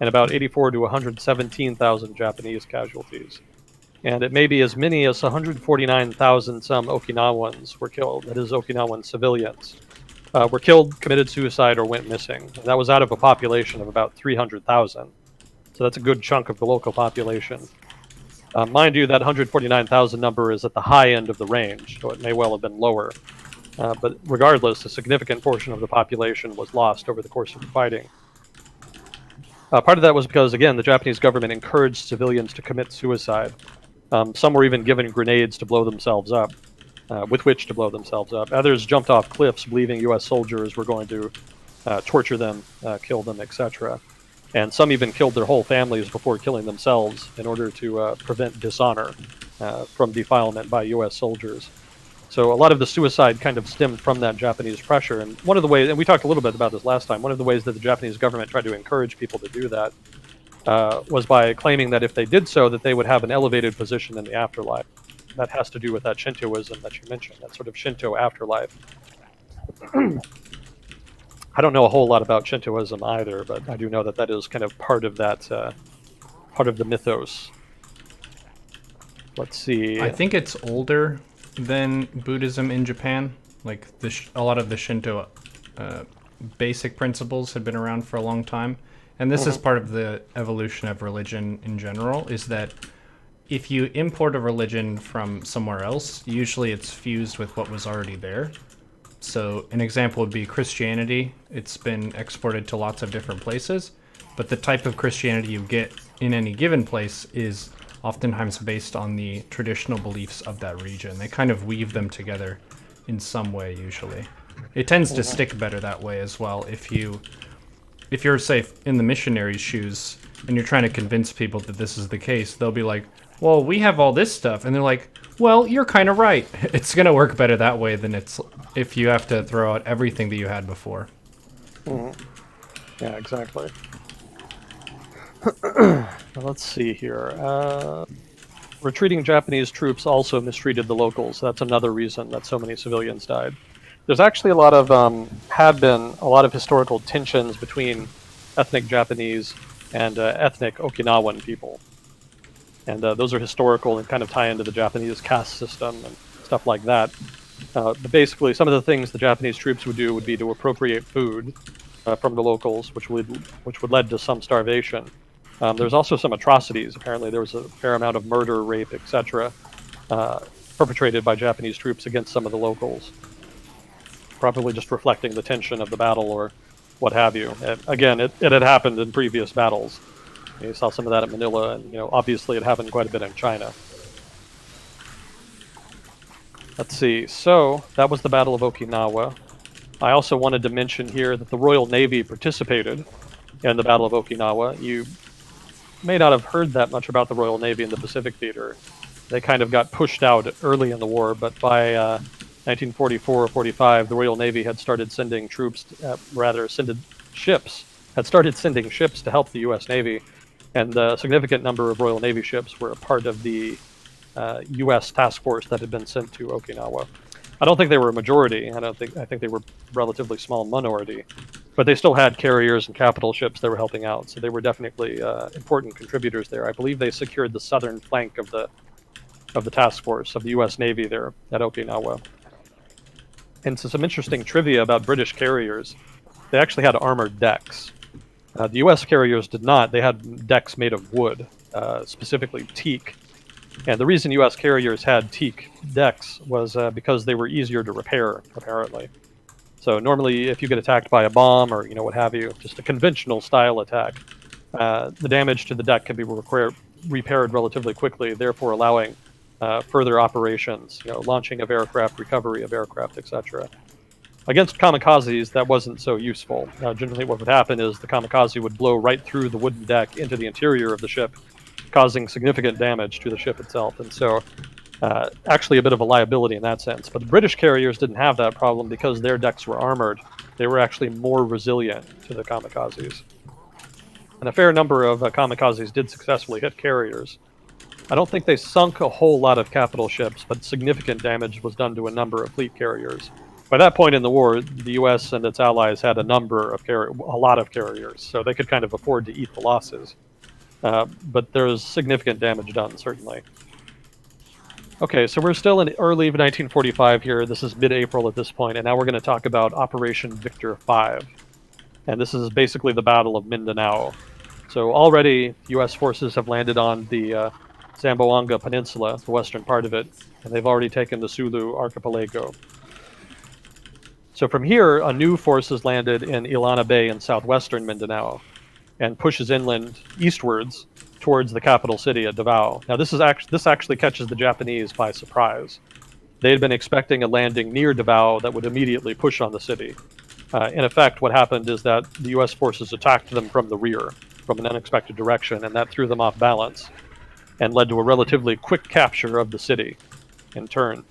and about 84 to 117,000 Japanese casualties. And it may be as many as 149,000 some Okinawans were killed, that is, Okinawan civilians, were killed, committed suicide, or went missing. And that was out of a population of about 300,000. So that's a good chunk of the local population. Mind you, that 149,000 number is at the high end of the range, so it may well have been lower. But regardless, a significant portion of the population was lost over the course of the fighting. Part of that was because, again, the Japanese government encouraged civilians to commit suicide. Some were even given grenades to blow themselves up, with which to blow themselves up. Others jumped off cliffs, believing U.S. soldiers were going to torture them, kill them, etc. And some even killed their whole families before killing themselves in order to prevent dishonor from defilement by U.S. soldiers. So a lot of the suicide kind of stemmed from that Japanese pressure. And one of the ways, and we talked a little bit about this last time, one of the ways that the Japanese government tried to encourage people to do that was by claiming that if they did so, that they would have an elevated position in the afterlife. That has to do with that Shintoism that you mentioned, that sort of Shinto afterlife. I don't know a whole lot about Shintoism either, but I do know that that is kind of part of that, part of the mythos. Let's see. I think it's older than Buddhism in Japan. Like a lot of the Shinto basic principles have been around for a long time. And this is part of the evolution of religion in general, is that if you import a religion from somewhere else, usually it's fused with what was already there. So an example would be Christianity. It's been exported to lots of different places, but the type of Christianity you get in any given place is oftentimes based on the traditional beliefs of that region. They kind of weave them together in some way usually. It tends to stick better that way as well. If you're, say, in the missionary's shoes and you're trying to convince people that this is the case, they'll be like, well, we have all this stuff. And they're like, well, you're kind of right. It's going to work better that way than it's if you have to throw out everything that you had before. Yeah, exactly. Let's see here. Retreating Japanese troops also mistreated the locals. That's another reason that so many civilians died. There's actually a lot of, have been a lot of historical tensions between ethnic Japanese and ethnic Okinawan people. And those are historical and kind of tie into the Japanese caste system and stuff like that. But basically, some of the things the Japanese troops would do would be to appropriate food from the locals, which would lead to some starvation. There's also some atrocities. Apparently, there was a fair amount of murder, rape, etc., perpetrated by Japanese troops against some of the locals. Probably just reflecting the tension of the battle or what have you. And again, it had happened in previous battles. You saw some of that at Manila, and obviously it happened quite a bit in China. Let's see. So that was the Battle of Okinawa. I also wanted to mention here that the Royal Navy participated in the Battle of Okinawa. You may not have heard that much about the Royal Navy in the Pacific Theater. They kind of got pushed out early in the war, but by 1944 or 45, the Royal Navy had started sending troops, had started sending ships to help the U.S. Navy, and a significant number of Royal Navy ships were a part of the U.S. task force that had been sent to Okinawa. I don't think they were a majority. I think they were a relatively small minority, but they still had carriers and capital ships that were helping out. So they were definitely important contributors there. I believe they secured the southern flank of the task force of the U.S. Navy there at Okinawa. And so some interesting trivia about British carriers: they actually had armored decks. The U.S. carriers did not. They had decks made of wood, specifically teak. And the reason U.S. carriers had teak decks was because they were easier to repair, apparently. So normally, if you get attacked by a bomb or what have you, just a conventional style attack, the damage to the deck can be repaired relatively quickly, therefore allowing further operations, launching of aircraft, recovery of aircraft, etc. Against kamikazes, that wasn't so useful. Generally, what would happen is the kamikaze would blow right through the wooden deck into the interior of the ship, causing significant damage to the ship itself. And so actually a bit of a liability in that sense. But the British carriers didn't have that problem because their decks were armored. They were actually more resilient to the kamikazes. And a fair number of kamikazes did successfully hit carriers. I don't think they sunk a whole lot of capital ships, but significant damage was done to a number of fleet carriers. By that point in the war, the U.S. and its allies had a lot of carriers, so they could kind of afford to eat the losses. But there was significant damage done, certainly. Okay, so we're still in early 1945 here. This is mid-April at this point, and now we're going to talk about Operation Victor 5. And this is basically the Battle of Mindanao. So already, U.S. forces have landed on the Zamboanga Peninsula, the western part of it, and they've already taken the Sulu archipelago. So from here, a new force has landed in Ilana Bay in southwestern Mindanao and pushes inland eastwards towards the capital city at Davao. Now, this actually catches the Japanese by surprise. They had been expecting a landing near Davao that would immediately push on the city. In effect, what happened is that the U.S. forces attacked them from the rear, from an unexpected direction, and that threw them off balance and led to a relatively quick capture of the city in turn.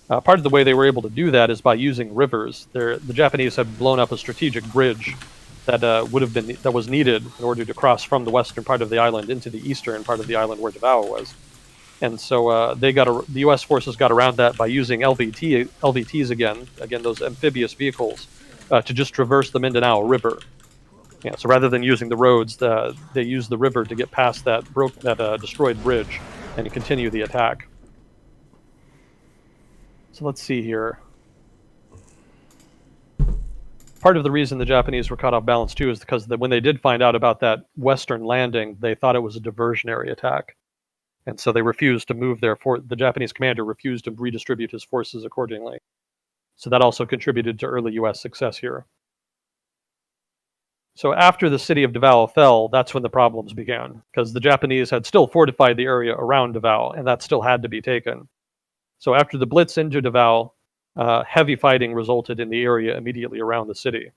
Part of the way they were able to do that is by using rivers. The Japanese had blown up a strategic bridge that was needed in order to cross from the western part of the island into the eastern part of the island where Davao was. And so the U.S. forces got around that by using LVTs again those amphibious vehicles, to just traverse the Mindanao River. Yeah, so rather than using the roads, they used the river to get past that destroyed bridge and continue the attack. So let's see here. Part of the reason the Japanese were caught off balance too is because when they did find out about that western landing, they thought it was a diversionary attack. And so they refused to move the Japanese commander refused to redistribute his forces accordingly. So that also contributed to early U.S. success here. So after the city of Davao fell, that's when the problems began, because the Japanese had still fortified the area around Davao, and that still had to be taken. So after the blitz into Davao, heavy fighting resulted in the area immediately around the city.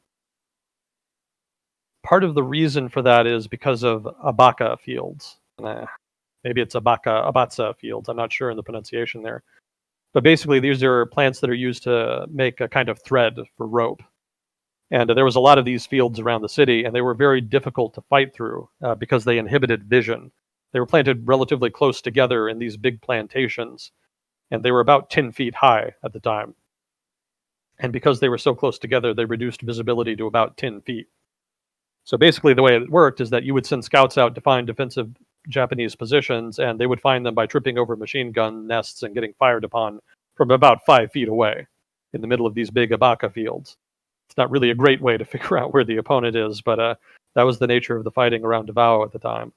Part of the reason for that is because of abaca fields. Maybe it's abatsa fields. I'm not sure in the pronunciation there. But basically, these are plants that are used to make a kind of thread for rope. And there was a lot of these fields around the city, and they were very difficult to fight through because they inhibited vision. They were planted relatively close together in these big plantations, and they were about 10 feet high at the time. And because they were so close together, they reduced visibility to about 10 feet. So basically, the way it worked is that you would send scouts out to find defensive Japanese positions, and they would find them by tripping over machine gun nests and getting fired upon from about 5 feet away in the middle of these big abaca fields. It's not really a great way to figure out where the opponent is, but that was the nature of the fighting around Davao at the time.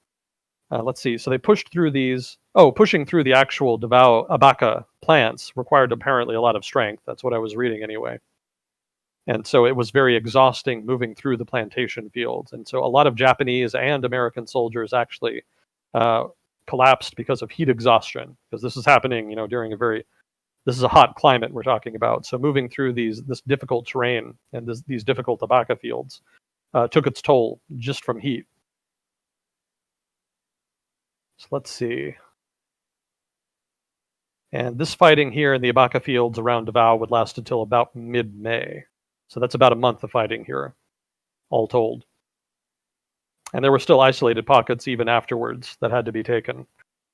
Let's see. So they pushed through these. Pushing through the actual Davao abaca plants required apparently a lot of strength. That's what I was reading anyway. And so it was very exhausting moving through the plantation fields. And so a lot of Japanese and American soldiers actually collapsed because of heat exhaustion, because this is happening, during this is a hot climate we're talking about. So moving through this difficult terrain and these difficult abaca fields took its toll just from heat. So let's see. And this fighting here in the abaca fields around Davao would last until about mid-May. So that's about a month of fighting here, all told. And there were still isolated pockets even afterwards that had to be taken.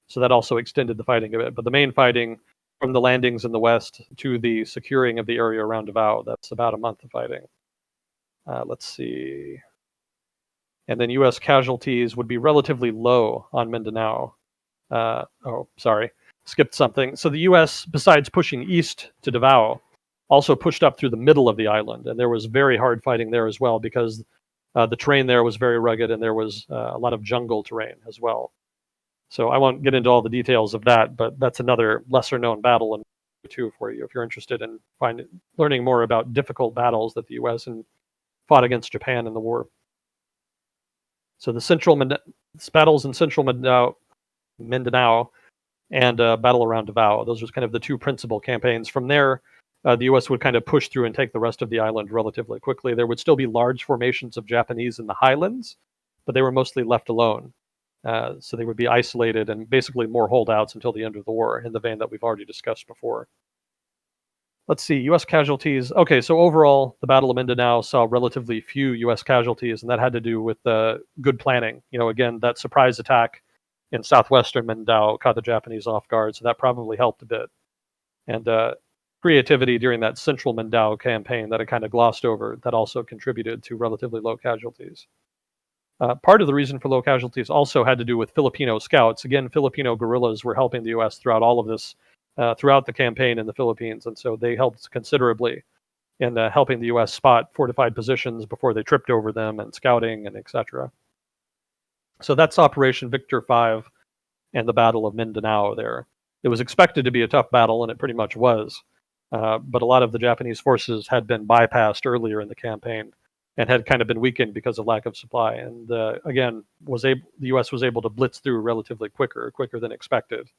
So that also extended the fighting a bit. But the main fighting from the landings in the west to the securing of the area around Davao. That's about a month of fighting. Let's see. And then U.S. casualties would be relatively low on Mindanao. Skipped something. So the U.S., besides pushing east to Davao, also pushed up through the middle of the island, and there was very hard fighting there as well because the terrain there was very rugged and there was a lot of jungle terrain as well. So I won't get into all the details of that, but that's another lesser-known battle in WW2 for you if you're interested in learning more about difficult battles that the U.S. fought against Japan in the war. So the battles in central Mindanao and battle around Davao. Those are kind of the two principal campaigns. From there, the U.S. would kind of push through and take the rest of the island relatively quickly. There would still be large formations of Japanese in the highlands, but they were mostly left alone. So they would be isolated and basically more holdouts until the end of the war, in the vein that we've already discussed before. Let's see, U.S. casualties. Okay, so overall, the Battle of Mindanao saw relatively few U.S. casualties, and that had to do with good planning. Again, that surprise attack in southwestern Mindanao caught the Japanese off guard, so that probably helped a bit. And creativity during that central Mindanao campaign that I kind of glossed over, that also contributed to relatively low casualties. Part of the reason for low casualties also had to do with Filipino scouts. Again, Filipino guerrillas were helping the U.S. throughout all of this, throughout the campaign in the Philippines, and so they helped considerably in helping the U.S. spot fortified positions before they tripped over them, and scouting, and etc. So that's Operation Victor 5 and the Battle of Mindanao there. It was expected to be a tough battle, and it pretty much was. But a lot of the Japanese forces had been bypassed earlier in the campaign and had kind of been weakened because of lack of supply. And again, the U.S. was able to blitz through relatively quicker than expected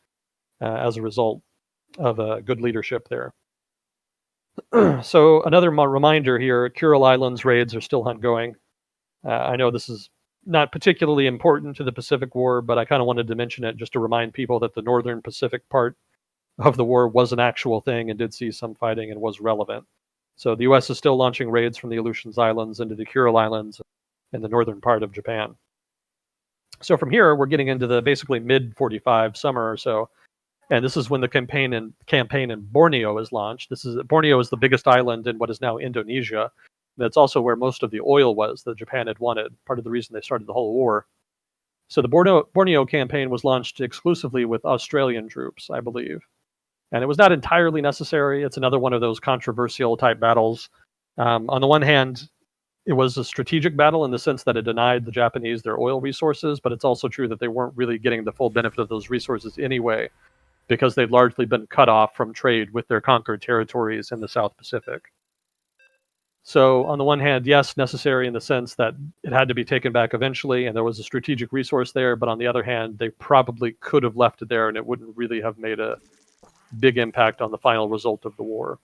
as a result of good leadership there. So another reminder here, Kuril Islands raids are still ongoing. I know this is not particularly important to the Pacific War, but I kind of wanted to mention it just to remind people that the northern Pacific part of the war was an actual thing and did see some fighting and was relevant. So the U.S. is still launching raids from the Aleutians Islands into the Kuril Islands in the northern part of Japan. So from here, we're getting into the basically mid-45 summer or so, and this is when the campaign in Borneo is launched. Borneo is the biggest island in what is now Indonesia. That's also where most of the oil was that Japan had wanted, part of the reason they started the whole war. So the Borneo campaign was launched exclusively with Australian troops, I believe. And it was not entirely necessary. It's another one of those controversial type battles. On the one hand, it was a strategic battle in the sense that it denied the Japanese their oil resources, but it's also true that they weren't really getting the full benefit of those resources anyway, because they'd largely been cut off from trade with their conquered territories in the South Pacific. So on the one hand, yes, necessary in the sense that it had to be taken back eventually, and there was a strategic resource there, but on the other hand, they probably could have left it there and it wouldn't really have made a big impact on the final result of the war.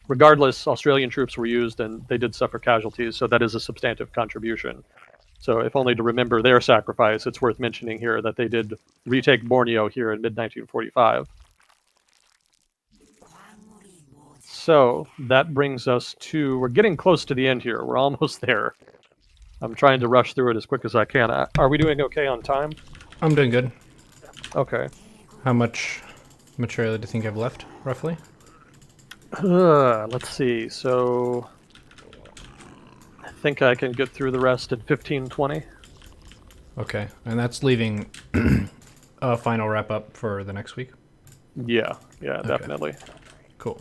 Regardless, Australian troops were used and they did suffer casualties, so that is a substantive contribution. So if only to remember their sacrifice, it's worth mentioning here that they did retake Borneo here in mid-1945. So that brings us to, we're getting close to the end here. We're almost there. I'm trying to rush through it as quick as I can. Are we doing okay on time? I'm doing good. Okay. How much material do you think I've left, roughly? Let's see. So I think I can get through the rest in 15-20. Okay, and that's leaving a final wrap-up for the next week? Yeah, okay. Definitely. Cool.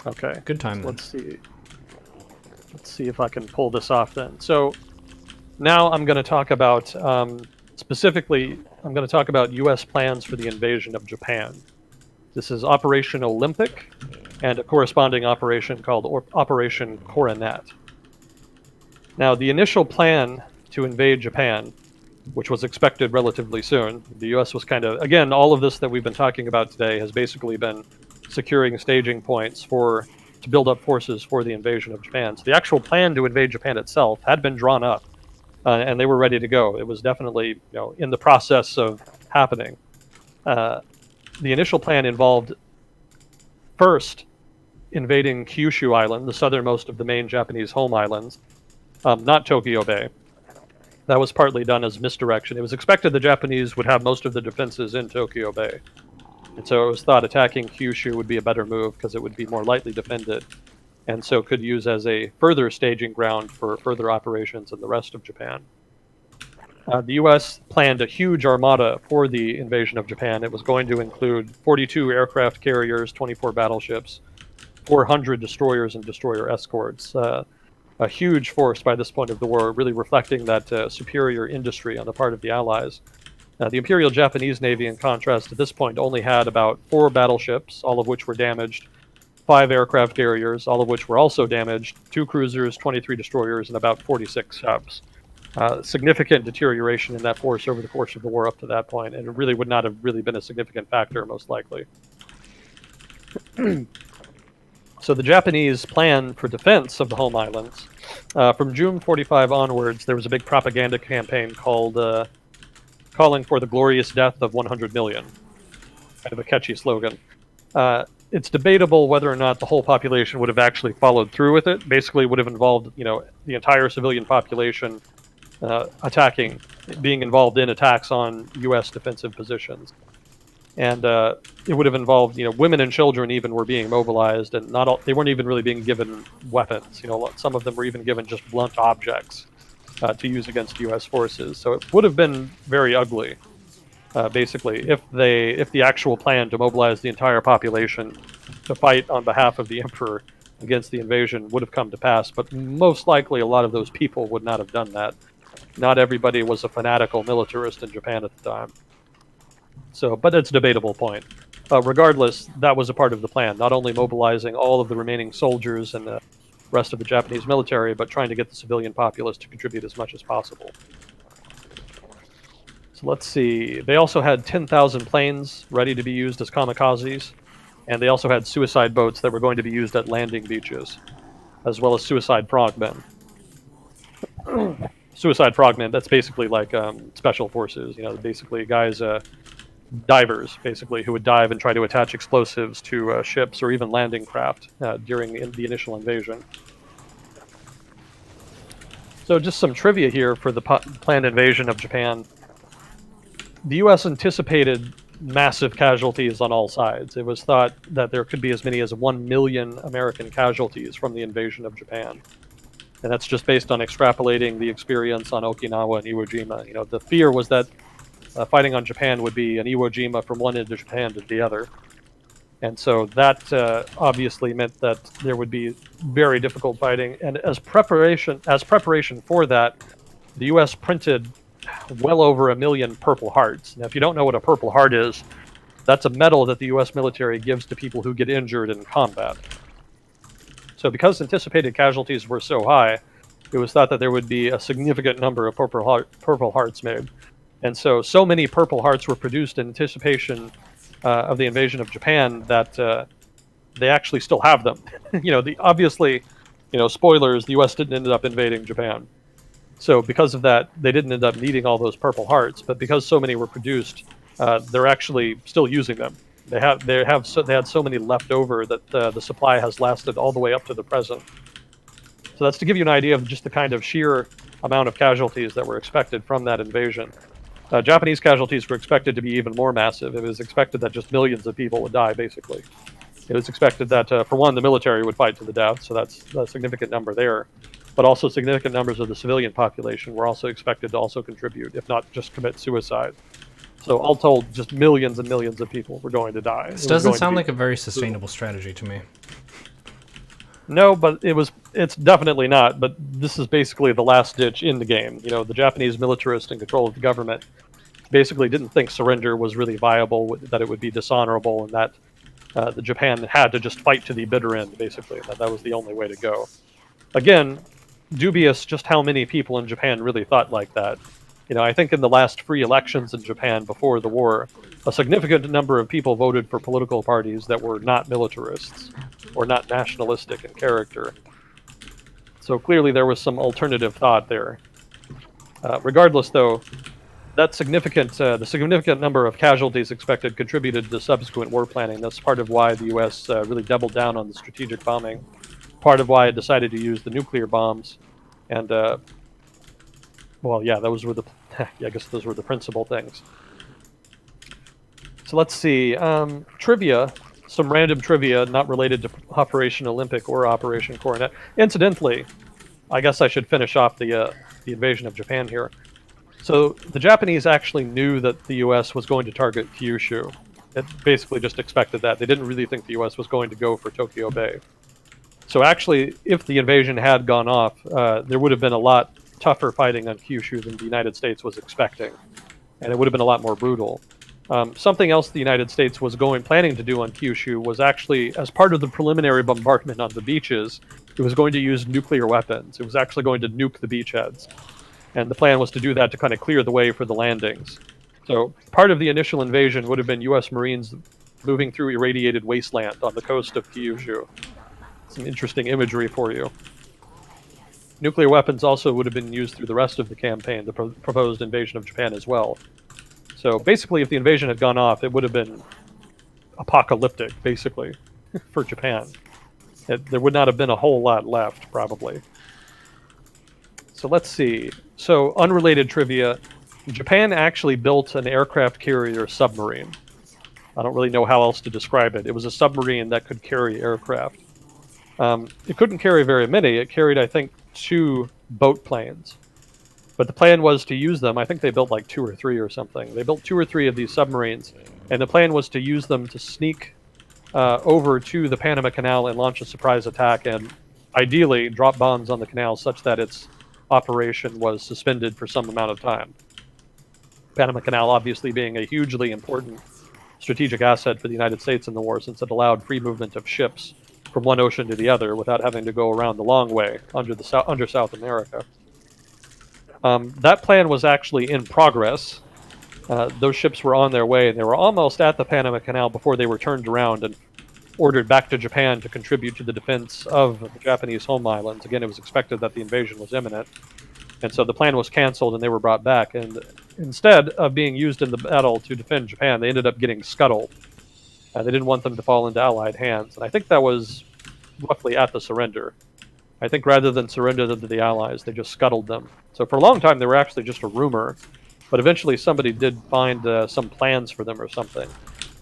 Okay. Good time then. Let's see if I can pull this off then. So now I'm going to talk about, specifically, I'm going to talk about U.S. plans for the invasion of Japan. This is Operation Olympic and a corresponding operation called Operation Coronet. Now, the initial plan to invade Japan, which was expected relatively soon, the U.S. was kind of, again, all of this that we've been talking about today has basically been securing staging points to build up forces for the invasion of Japan. So the actual plan to invade Japan itself had been drawn up, and they were ready to go. It was definitely, in the process of happening. The initial plan involved first invading Kyushu Island, the southernmost of the main Japanese home islands, not Tokyo Bay. That was partly done as misdirection. It was expected the Japanese would have most of the defenses in Tokyo Bay. And so it was thought attacking Kyushu would be a better move because it would be more lightly defended, and so could use as a further staging ground for further operations in the rest of Japan. The U.S. planned a huge armada for the invasion of Japan. It was going to include 42 aircraft carriers, 24 battleships, 400 destroyers and destroyer escorts. A huge force by this point of the war, really reflecting that superior industry on the part of the Allies. The Imperial Japanese Navy, in contrast, at this point only had about 4 battleships, all of which were damaged, 5 aircraft carriers, all of which were also damaged, 2 cruisers, 23 destroyers, and about 46 subs. Significant deterioration in that force over the course of the war up to that point, and it really would not have really been a significant factor, most likely. So the Japanese plan for defense of the home islands, from June 45 onwards, there was a big propaganda campaign called calling for the glorious death of 100 million. Kind of a catchy slogan. It's debatable whether or not the whole population would have actually followed through with it. Basically, would have involved, the entire civilian population being involved in attacks on U.S. defensive positions, and it would have involved, women and children even were being mobilized, and they weren't even really being given weapons. Some of them were even given just blunt objects to use against U.S. forces. So it would have been very ugly, basically, if the actual plan to mobilize the entire population to fight on behalf of the emperor against the invasion would have come to pass. But most likely, a lot of those people would not have done that. Not everybody was a fanatical militarist in Japan at the time. So, but it's a debatable point. Regardless, that was a part of the plan, not only mobilizing all of the remaining soldiers and the rest of the Japanese military, but trying to get the civilian populace to contribute as much as possible. So let's see. They also had 10,000 planes ready to be used as kamikazes, and they also had suicide boats that were going to be used at landing beaches, as well as suicide frogmen. Suicide frogmen, that's basically like special forces, basically guys, divers, basically, who would dive and try to attach explosives to ships or even landing craft during the initial invasion. So just some trivia here for the planned invasion of Japan. The U.S. anticipated massive casualties on all sides. It was thought that there could be as many as 1 million American casualties from the invasion of Japan. And that's just based on extrapolating the experience on Okinawa and Iwo Jima. The fear was that fighting on Japan would be an Iwo Jima from one end of Japan to the other. And so that obviously meant that there would be very difficult fighting. And as preparation for that, the U.S. printed well over 1 million Purple Hearts. Now, if you don't know what a Purple Heart is, that's a medal that the U.S. military gives to people who get injured in combat. So because anticipated casualties were so high, it was thought that there would be a significant number of Purple Hearts made. And so many Purple Hearts were produced in anticipation of the invasion of Japan that they actually still have them. Obviously, spoilers, the U.S. didn't end up invading Japan. So because of that, they didn't end up needing all those Purple Hearts. But because so many were produced, they're actually still using them. They had so many left over that the supply has lasted all the way up to the present. So that's to give you an idea of just the kind of sheer amount of casualties that were expected from that invasion. Japanese casualties were expected to be even more massive. It was expected that just millions of people would die, basically. It was expected that, for one, the military would fight to the death, so that's a significant number there. But also significant numbers of the civilian population were also expected to also contribute, if not just commit suicide. So all told, just millions and millions of people were going to die. This doesn't sound like a very sustainable strategy to me. No, but it's definitely not. But this is basically the last ditch in the game. The Japanese militarists in control of the government basically didn't think surrender was really viable, that it would be dishonorable, and that the Japan had to just fight to the bitter end, basically. That was the only way to go. Again, dubious just how many people in Japan really thought like that. I think in the last free elections in Japan before the war, a significant number of people voted for political parties that were not militarists or not nationalistic in character. So clearly there was some alternative thought there. Regardless, though, the significant number of casualties expected contributed to subsequent war planning. That's part of why the U.S. Really doubled down on the strategic bombing. Part of why it decided to use the nuclear bombs, and those were the principal things. So let's see. Trivia, some random trivia not related to Operation Olympic or Operation Coronet. Incidentally, I guess I should finish off the invasion of Japan here. So the Japanese actually knew that the U.S. was going to target Kyushu. It basically just expected that. They didn't really think the U.S. was going to go for Tokyo Bay. So actually, if the invasion had gone off, there would have been a lot tougher fighting on Kyushu than the United States was expecting, and it would have been a lot more brutal. Something else the United States was planning to do on Kyushu was actually, as part of the preliminary bombardment on the beaches, it was going to use nuclear weapons. It was actually going to nuke the beachheads. And the plan was to do that to kind of clear the way for the landings. So part of the initial invasion would have been U.S. Marines moving through irradiated wasteland on the coast of Kyushu. Some interesting imagery for you. Nuclear weapons also would have been used through the rest of the campaign, the proposed invasion of Japan as well. So basically, if the invasion had gone off, it would have been apocalyptic, basically, for Japan. There would not have been a whole lot left, probably. So let's see. So unrelated trivia, Japan actually built an aircraft carrier submarine. I don't really know how else to describe it. It was a submarine that could carry aircraft. It couldn't carry very many. It carried, I think, 2 boat planes. But the plan was to use them. I think they built like 2 or 3 or something. They built 2 or 3 of these submarines, and the plan was to use them to sneak over to the Panama Canal and launch a surprise attack, and ideally drop bombs on the canal such that its operation was suspended for some amount of time. Panama Canal obviously being a hugely important strategic asset for the United States in the war, since it allowed free movement of ships from one ocean to the other without having to go around the long way under South America. That plan was actually in progress. Those ships were on their way, and they were almost at the Panama Canal before they were turned around and ordered back to Japan to contribute to the defense of the Japanese home islands. Again, it was expected that the invasion was imminent, and so the plan was canceled and they were brought back. And instead of being used in the battle to defend Japan, they ended up getting scuttled. They didn't want them to fall into Allied hands, and I think that was roughly at the surrender. I think rather than surrender them to the Allies, they just scuttled them. So for a long time, they were actually just a rumor, but eventually somebody did find some plans for them or something.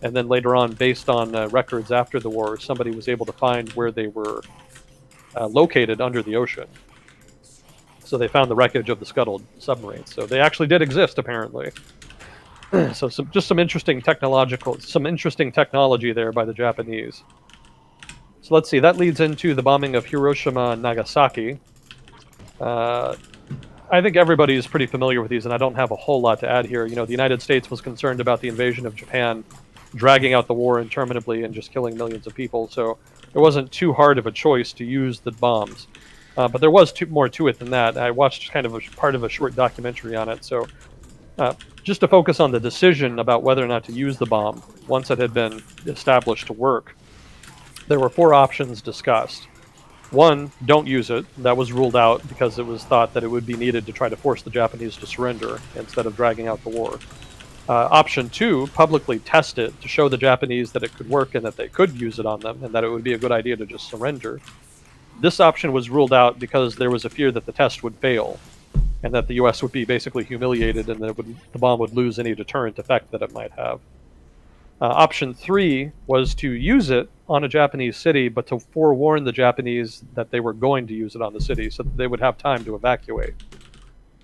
And then later on, based on records after the war, somebody was able to find where they were located under the ocean. So they found the wreckage of the scuttled submarines. So they actually did exist, apparently. So some interesting technology there by the Japanese. So let's see, that leads into the bombing of Hiroshima and Nagasaki. I think everybody is pretty familiar with these, and I don't have a whole lot to add here. You know, the United States was concerned about the invasion of Japan dragging out the war interminably and just killing millions of people, so it wasn't too hard of a choice to use the bombs. But there was more to it than that. I watched kind of part of a short documentary on it, so just to focus on the decision about whether or not to use the bomb, once it had been established to work, there were 4 options discussed. 1, don't use it. That was ruled out because it was thought that it would be needed to try to force the Japanese to surrender instead of dragging out the war. Option 2, publicly test it to show the Japanese that it could work and that they could use it on them and that it would be a good idea to just surrender. This option was ruled out because there was a fear that the test would fail and that the U.S. would be basically humiliated and that the bomb would lose any deterrent effect that it might have. Option 3 was to use it on a Japanese city, but to forewarn the Japanese that they were going to use it on the city so that they would have time to evacuate.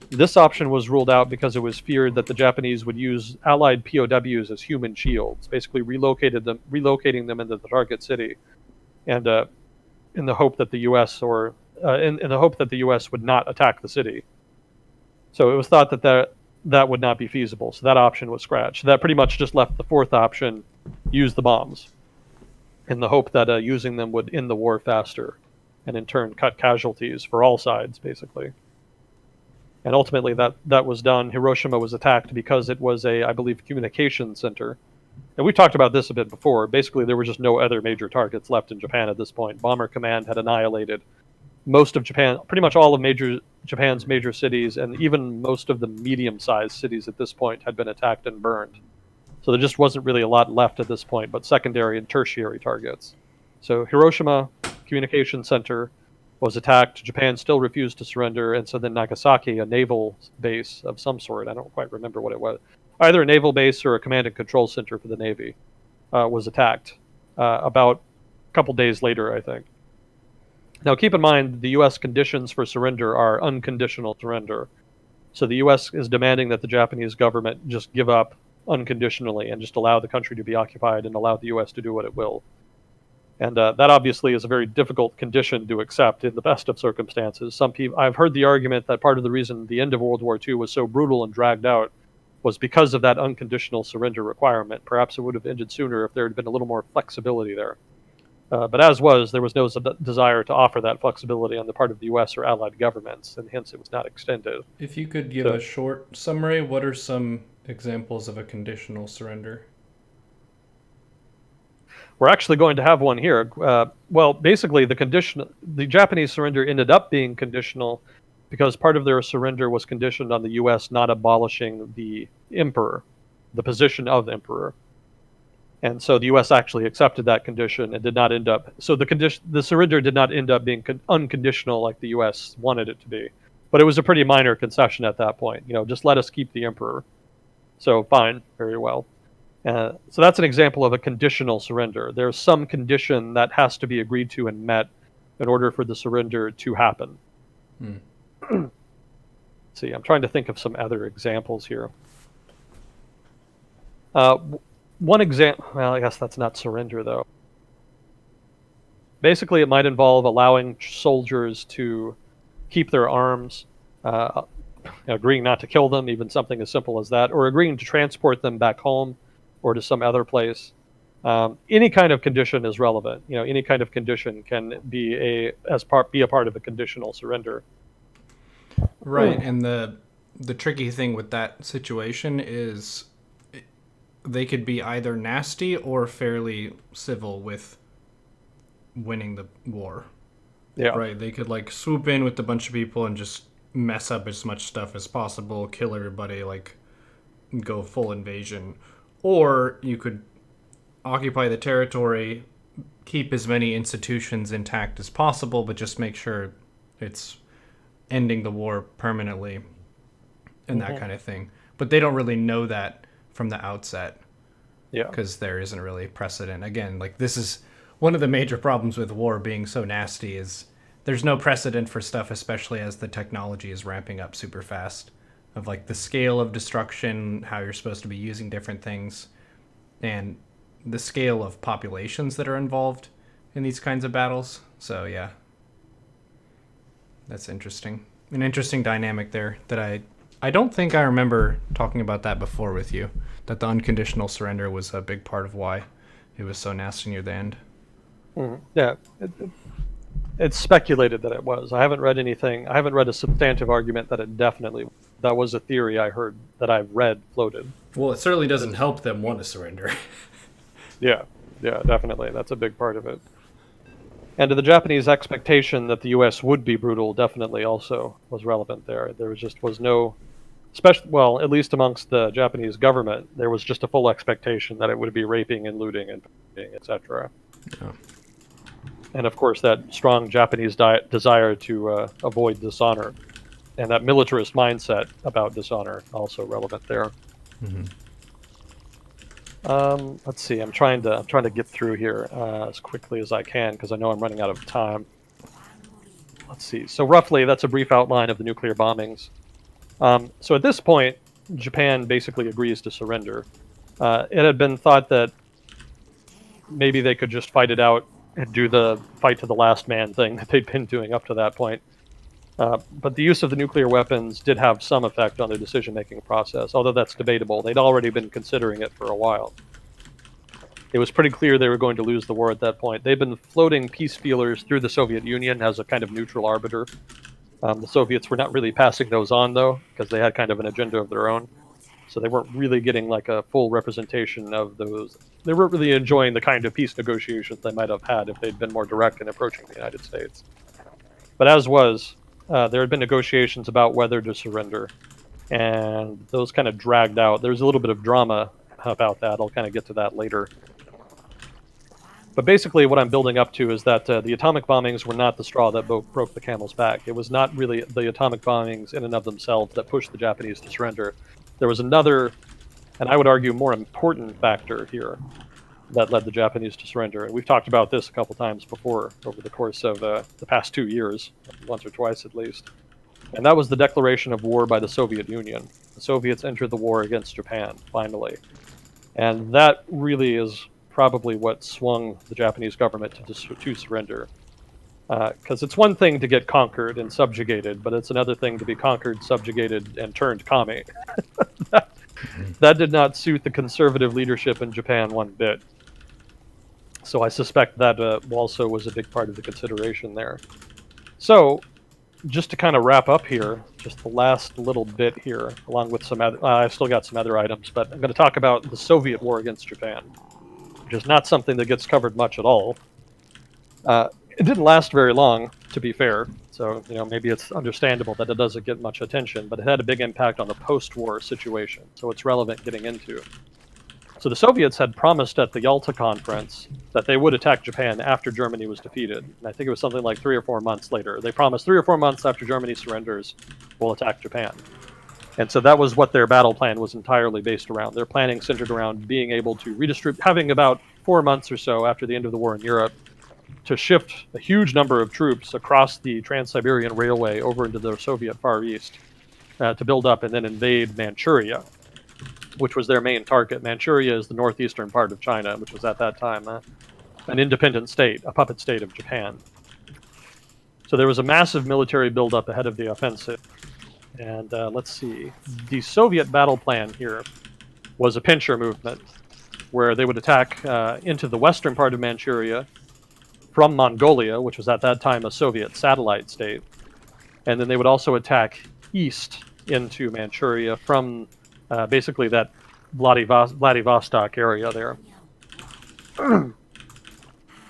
This option was ruled out because it was feared that the Japanese would use Allied POWs as human shields, basically relocating them into the target city, and in the hope that the U.S. would not attack the city. So it was thought that would not be feasible, so that option was scratched. That pretty much just left the 4th option, use the bombs, in the hope that using them would end the war faster, and in turn cut casualties for all sides, basically. And ultimately that was done. Hiroshima was attacked because it was I believe, communication center. And we talked about this a bit before. Basically, there were just no other major targets left in Japan at this point. Bomber Command had annihilated most of Japan, pretty much all of Japan's major cities, and even most of the medium-sized cities at this point had been attacked and burned. So there just wasn't really a lot left at this point, but secondary and tertiary targets. So Hiroshima, communication center, was attacked. Japan still refused to surrender, and so then Nagasaki, a naval base of some sort, I don't quite remember what it was, either a naval base or a command and control center for the Navy, was attacked about a couple days later, I think. Now, keep in mind, the U.S. conditions for surrender are unconditional surrender. So the U.S. is demanding that the Japanese government just give up unconditionally and just allow the country to be occupied and allow the U.S. to do what it will. And that obviously is a very difficult condition to accept in the best of circumstances. Some people, I've heard the argument that part of the reason the end of World War II was so brutal and dragged out was because of that unconditional surrender requirement. Perhaps it would have ended sooner if there had been a little more flexibility there. But as was, there was no desire to offer that flexibility on the part of the U.S. or allied governments, and hence it was not extended. If you could give a short summary, what are some examples of a conditional surrender? We're actually going to have one here. Well, basically, the Japanese surrender ended up being conditional because part of their surrender was conditioned on the U.S. not abolishing the emperor, the position of emperor. And so the U.S. actually accepted that condition and did not end up. So the surrender did not end up being unconditional like the U.S. wanted it to be, but it was a pretty minor concession at that point. Just let us keep the emperor. So fine, very well. So that's an example of a conditional surrender. There's some condition that has to be agreed to and met in order for the surrender to happen. See, I'm trying to think of some other examples here. One example, well, I guess that's not surrender, though. Basically, it might involve allowing soldiers to keep their arms, agreeing not to kill them, even something as simple as that, or agreeing to transport them back home or to some other place. Any kind of condition is relevant. Any kind of condition can be a part of a conditional surrender. Right, and the tricky thing with that situation is they could be either nasty or fairly civil with winning the war. Yeah. Right, they could swoop in with a bunch of people and just mess up as much stuff as possible, kill everybody, go full invasion. Or you could occupy the territory, keep as many institutions intact as possible, but just make sure it's ending the war permanently and that kind of thing. But they don't really know that from the outset. Yeah. Because there isn't really precedent. Again, this is one of the major problems with war being so nasty is there's no precedent for stuff, especially as the technology is ramping up super fast, of the scale of destruction, how you're supposed to be using different things, and the scale of populations that are involved in these kinds of battles. So yeah, that's interesting. An interesting dynamic there that I don't think I remember talking about that before with you, that the unconditional surrender was a big part of why it was so nasty near the end. Yeah, it's speculated that it was. I haven't read anything. I haven't read a substantive argument that it definitely. That was a theory I heard that I've read floated. Well, it certainly doesn't help them want to surrender. Yeah, definitely. That's a big part of it. And to the Japanese expectation that the U.S. would be brutal definitely also was relevant there. There was no, at least amongst the Japanese government, there was just a full expectation that it would be raping and looting and etc. Yeah. And of course, that strong Japanese desire to avoid dishonor, and that militarist mindset about dishonor also relevant there. Let's see. I'm trying to get through here as quickly as I can because I know I'm running out of time. Let's see. So roughly, that's a brief outline of the nuclear bombings. So at this point, Japan basically agrees to surrender. It had been thought that maybe they could just fight it out and do the fight to the last man thing that they'd been doing up to that point. But the use of the nuclear weapons did have some effect on their decision-making process, although that's debatable. They'd already been considering it for a while. It was pretty clear they were going to lose the war at that point. They'd been floating peace feelers through the Soviet Union as a kind of neutral arbiter. The Soviets were not really passing those on, though, because they had kind of an agenda of their own. So they weren't really getting a full representation of those. They weren't really enjoying the kind of peace negotiations they might have had if they'd been more direct in approaching the United States. But as was, there had been negotiations about whether to surrender, and those kind of dragged out. There's a little bit of drama about that. I'll kind of get to that later. But basically, what I'm building up to is that the atomic bombings were not the straw that broke the camel's back. It was not really the atomic bombings in and of themselves that pushed the Japanese to surrender. There was another, and I would argue more important factor here that led the Japanese to surrender. And we've talked about this a couple times before over the course of the past 2 years, once or twice at least. And that was the declaration of war by the Soviet Union. The Soviets entered the war against Japan, finally. And that really is probably what swung the Japanese government to surrender. Because it's one thing to get conquered and subjugated, but it's another thing to be conquered, subjugated, and turned commie. That did not suit the conservative leadership in Japan one bit. So I suspect that also was a big part of the consideration there. So, just to kind of wrap up here, just the last little bit here, along with some other, I've still got some other items, but I'm going to talk about the Soviet war against Japan, which is not something that gets covered much at all. It didn't last very long, to be fair, so maybe it's understandable that it doesn't get much attention, but it had a big impact on the post-war situation, so it's relevant getting into. So the Soviets had promised at the Yalta Conference that they would attack Japan after Germany was defeated. And I think it was something like 3 or 4 months later. They promised 3 or 4 months after Germany surrenders, we'll attack Japan. And so that was what their battle plan was entirely based around. Their planning centered around being able to redistribute, having about 4 months or so after the end of the war in Europe, to shift a huge number of troops across the Trans-Siberian Railway over into the Soviet Far East to build up and then invade Manchuria, which was their main target. Manchuria is the northeastern part of China, which was at that time an independent state, a puppet state of Japan. So there was a massive military buildup ahead of the offensive. And let's see. The Soviet battle plan here was a pincher movement, where they would attack into the western part of Manchuria from Mongolia, which was at that time a Soviet satellite state. And then they would also attack east into Manchuria from basically that Vladivostok area there.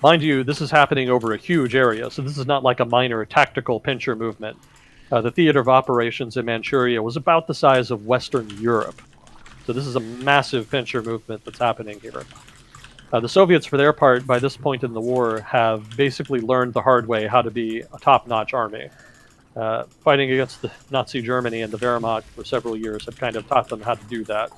Mind you, this is happening over a huge area, so this is not like a minor tactical pincher movement. The theater of operations in Manchuria was about the size of Western Europe. So this is a massive pincher movement that's happening here. The Soviets, for their part, by this point in the war, have basically learned the hard way how to be a top-notch army. Fighting against the Nazi Germany and the Wehrmacht for several years had kind of taught them how to do that.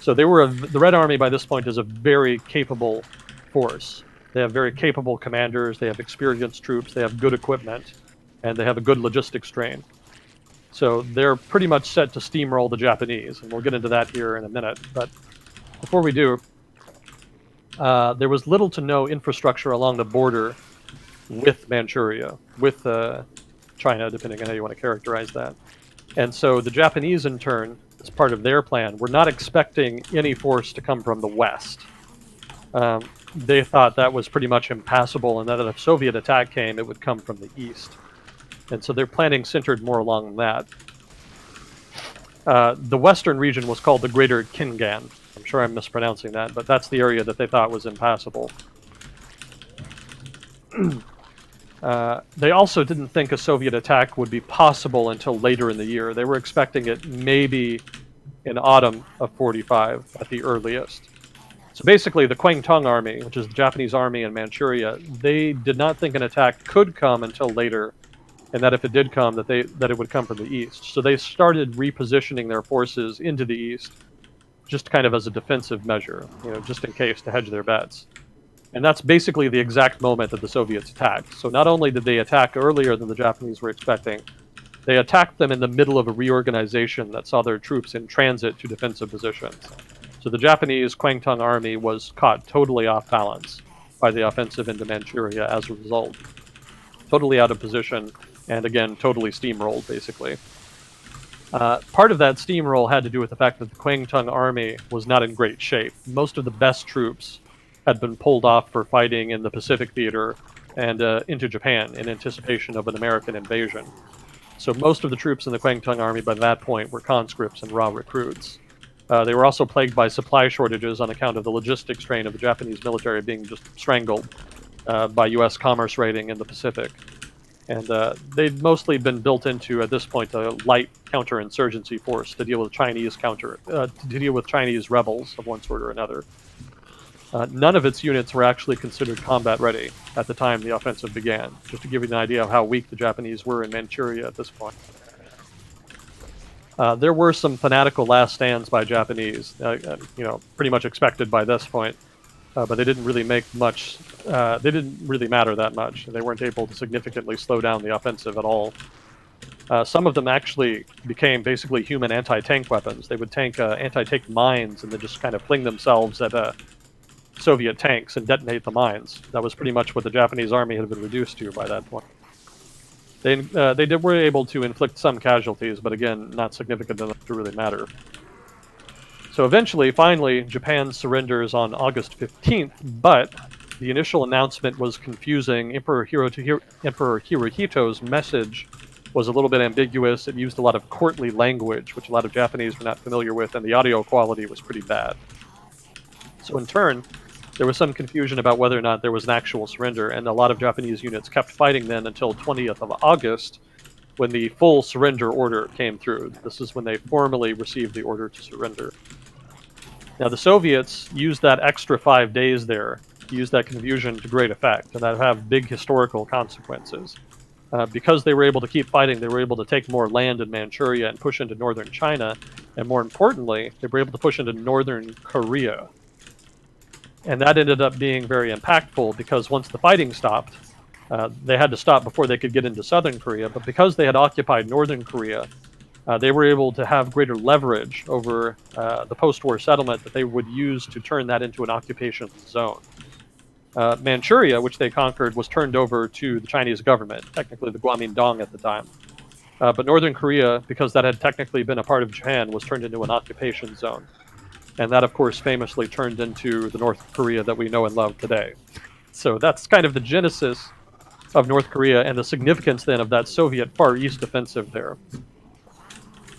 So they were the Red Army by this point is a very capable force. They have very capable commanders, they have experienced troops, they have good equipment, and they have a good logistics strain. So they're pretty much set to steamroll the Japanese, and we'll get into that here in a minute. But before we do, there was little to no infrastructure along the border with Manchuria, with China, depending on how you want to characterize that. And so the Japanese, in turn, as part of their plan, were not expecting any force to come from the west. They thought that was pretty much impassable, and that if a Soviet attack came, it would come from the east. And so their planning centered more along that. The western region was called the Greater Khingan. I'm sure I'm mispronouncing that, but that's the area that they thought was impassable. They also didn't think a Soviet attack would be possible until later in the year. They were expecting it maybe in autumn of 45 at the earliest. So basically, the Kwangtung Army, which is the Japanese army in Manchuria, they did not think an attack could come until later, and that if it did come, that it would come from the east. So they started repositioning their forces into the east, just kind of as a defensive measure, just in case, to hedge their bets. And that's basically the exact moment that the Soviets attacked. So not only did they attack earlier than the Japanese were expecting, they attacked them in the middle of a reorganization that saw their troops in transit to defensive positions. So the Japanese Kwangtung army was caught totally off balance by the offensive into Manchuria as a result. Totally out of position, and again, totally steamrolled, basically. Part of that steamroll had to do with the fact that the Kwangtung army was not in great shape. Most of the best troops had been pulled off for fighting in the Pacific Theater and into Japan in anticipation of an American invasion. So most of the troops in the Kwangtung army by that point were conscripts and raw recruits. They were also plagued by supply shortages on account of the logistics strain of the Japanese military being just strangled by U.S. commerce raiding in the Pacific. And they'd mostly been built into, at this point, a light counterinsurgency force to deal with Chinese Chinese rebels of one sort or another. None of its units were actually considered combat ready at the time the offensive began, just to give you an idea of how weak the Japanese were in Manchuria at this point. There were some fanatical last stands by Japanese, pretty much expected by this point, but they didn't really make much, they didn't really matter that much. They weren't able to significantly slow down the offensive at all. Some of them actually became basically human anti-tank weapons. They would tank anti-tank mines and then just kind of fling themselves at Soviet tanks and detonate the mines. That was pretty much what the Japanese army had been reduced to by that point. They were able to inflict some casualties, but again, not significant enough to really matter. So eventually, finally, Japan surrenders on August 15th, but the initial announcement was confusing. Emperor Hirohito's message was a little bit ambiguous. It used a lot of courtly language, which a lot of Japanese were not familiar with, and the audio quality was pretty bad. So in turn, there was some confusion about whether or not there was an actual surrender, and a lot of Japanese units kept fighting then until 20th of August, when the full surrender order came through. This is when they formally received the order to surrender. Now, the Soviets used that extra 5 days there, used that confusion to great effect, and that have big historical consequences. Because they were able to keep fighting, they were able to take more land in Manchuria and push into northern China, and more importantly, they were able to push into northern Korea. And that ended up being very impactful because once the fighting stopped, they had to stop before they could get into southern Korea, but because they had occupied northern Korea, they were able to have greater leverage over the post-war settlement that they would use to turn that into an occupation zone. Manchuria, which they conquered, was turned over to the Chinese government, technically the Kuomintang at the time. But northern Korea, because that had technically been a part of Japan, was turned into an occupation zone. And that, of course, famously turned into the North Korea that we know and love today. So that's kind of the genesis of North Korea and the significance then of that Soviet Far East offensive there.